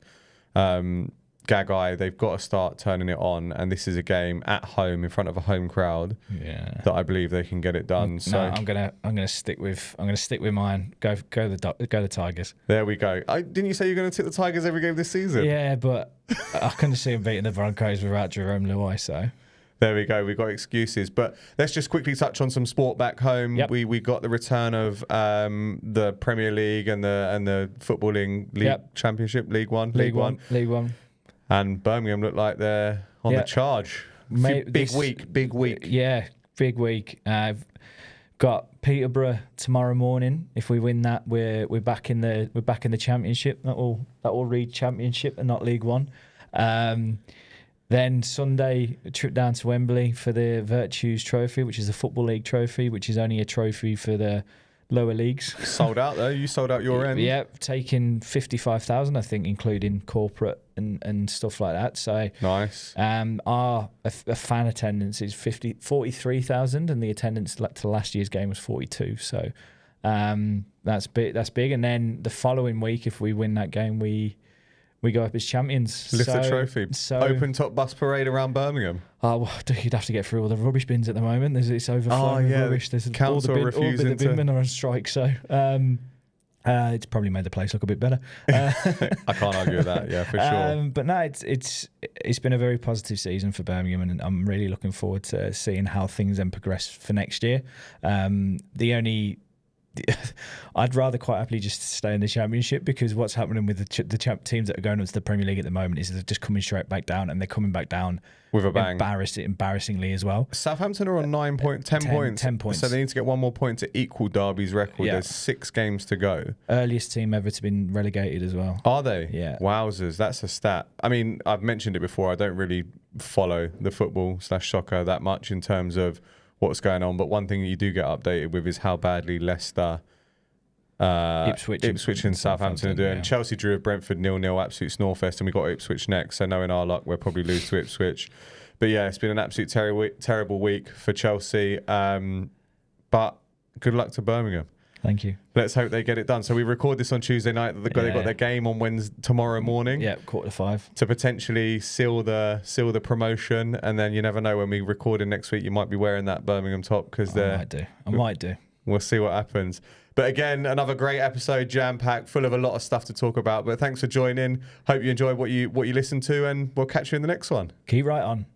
Gagai, they've got to start turning it on, and this is a game at home in front of a home crowd that I believe they can get it done. So I'm gonna stick with mine. Go the Tigers. There we go. Didn't you say you're going to tip the Tigers every game this season? Yeah, but I couldn't see them beating the Broncos without Jerome Luai. So there we go. We've got excuses, but let's just quickly touch on some sport back home. Yep. We got the return of the Premier League and the footballing league championship, League One. And Birmingham look like they're on the charge. Big week. Yeah, big week. I've got Peterborough tomorrow morning. If we win that, we're back in the championship. That will read championship and not League One. Then Sunday, a trip down to Wembley for the Virtues Trophy, which is the Football League trophy, which is only a trophy for the lower leagues. Sold out though. You sold out your end. Yeah, taking 55,000, I think, including corporate and stuff like that. So nice. Our fan attendance is 43,000, and the attendance to last year's game was 42. So that's big. That's big. And then the following week, if we win that game, we go up as champions. Lift the trophy. Open top bus parade around Birmingham. Oh, well, you'd have to get through all the rubbish bins at the moment. It's overflowing with rubbish. There's council refusing all the bin men are on strike. So it's probably made the place look a bit better. I can't argue with that. Yeah, for sure. But no, it's been a very positive season for Birmingham, and I'm really looking forward to seeing how things then progress for next year. I'd rather quite happily just stay in the Championship, because what's happening with the teams that are going into the Premier League at the moment is they're just coming straight back down, and they're coming back down with a bang, embarrassingly as well. Southampton are on 10 points, so they need to get one more point to equal Derby's record. There's 6 games to go. Earliest team ever to been relegated as well. Are they? Yeah. Wowzers, that's a stat. I mean, I've mentioned it before. I don't really follow the football/soccer that much in terms of what's going on, but one thing you do get updated with is how badly Leicester, Ipswich and Southampton are doing. Chelsea drew with Brentford 0-0, absolute snorefest, and we got Ipswich next, so knowing our luck, we'll probably lose to Ipswich. But yeah, it's been an absolute terrible week for Chelsea, but good luck to Birmingham. Thank you. Let's hope they get it done. So we record this on Tuesday night. They got their game on tomorrow morning. Yeah, 4:45 to potentially seal the promotion. And then you never know, when we record in next week, you might be wearing that Birmingham top, because I might do. We'll see what happens. But again, another great episode, jam-packed, full of a lot of stuff to talk about. But thanks for joining. Hope you enjoyed what you listened to, and we'll catch you in the next one. Keep right on.